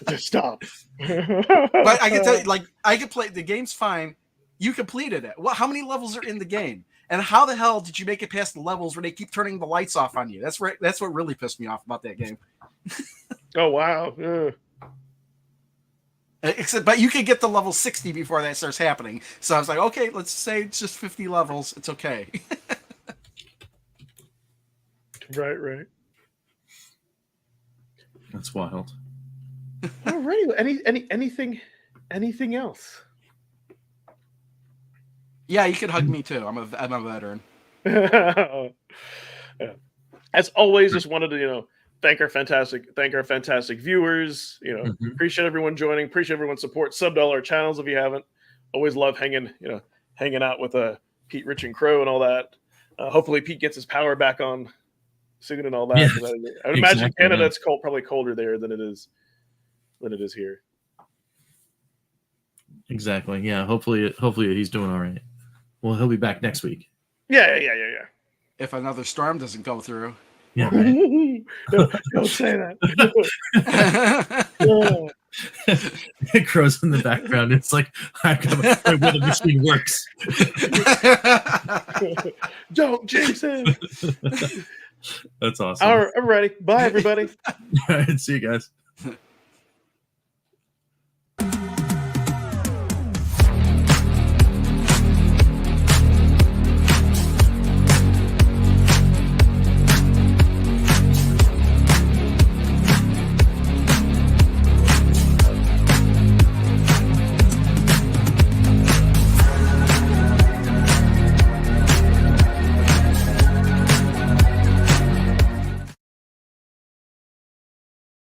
Just stop. But I can tell you, like, I could play the game's fine. You completed it. Well, how many levels are in the game? And how the hell did you make it past the levels where they keep turning the lights off on you? That's what really pissed me off about that game. Oh wow. Yeah. But you can get to level 60 before that starts happening. So I was like, okay, let's say it's just 50 levels. It's okay. Right. That's wild. Alrighty. Anything else? Yeah, you can hug me too. I'm a veteran. Yeah. As always, just wanted to thank our fantastic viewers. Appreciate everyone joining. Appreciate everyone's support. Sub to all our channels if you haven't. Always love hanging out with Pete, Rich, and Crow and all that. Hopefully Pete gets his power back on soon and all that. Yeah, I would imagine exactly, Canada yeah. it's probably colder there than it is here. Exactly. Yeah. Hopefully he's doing all right. Well, he'll be back next week. Yeah. If another storm doesn't go through. Yeah. Right. No, don't say that. Crow's in the background. It's like I got my weather machine works. Don't jinx it. That's awesome. All right, I'm ready. Bye, everybody. All right, see you guys.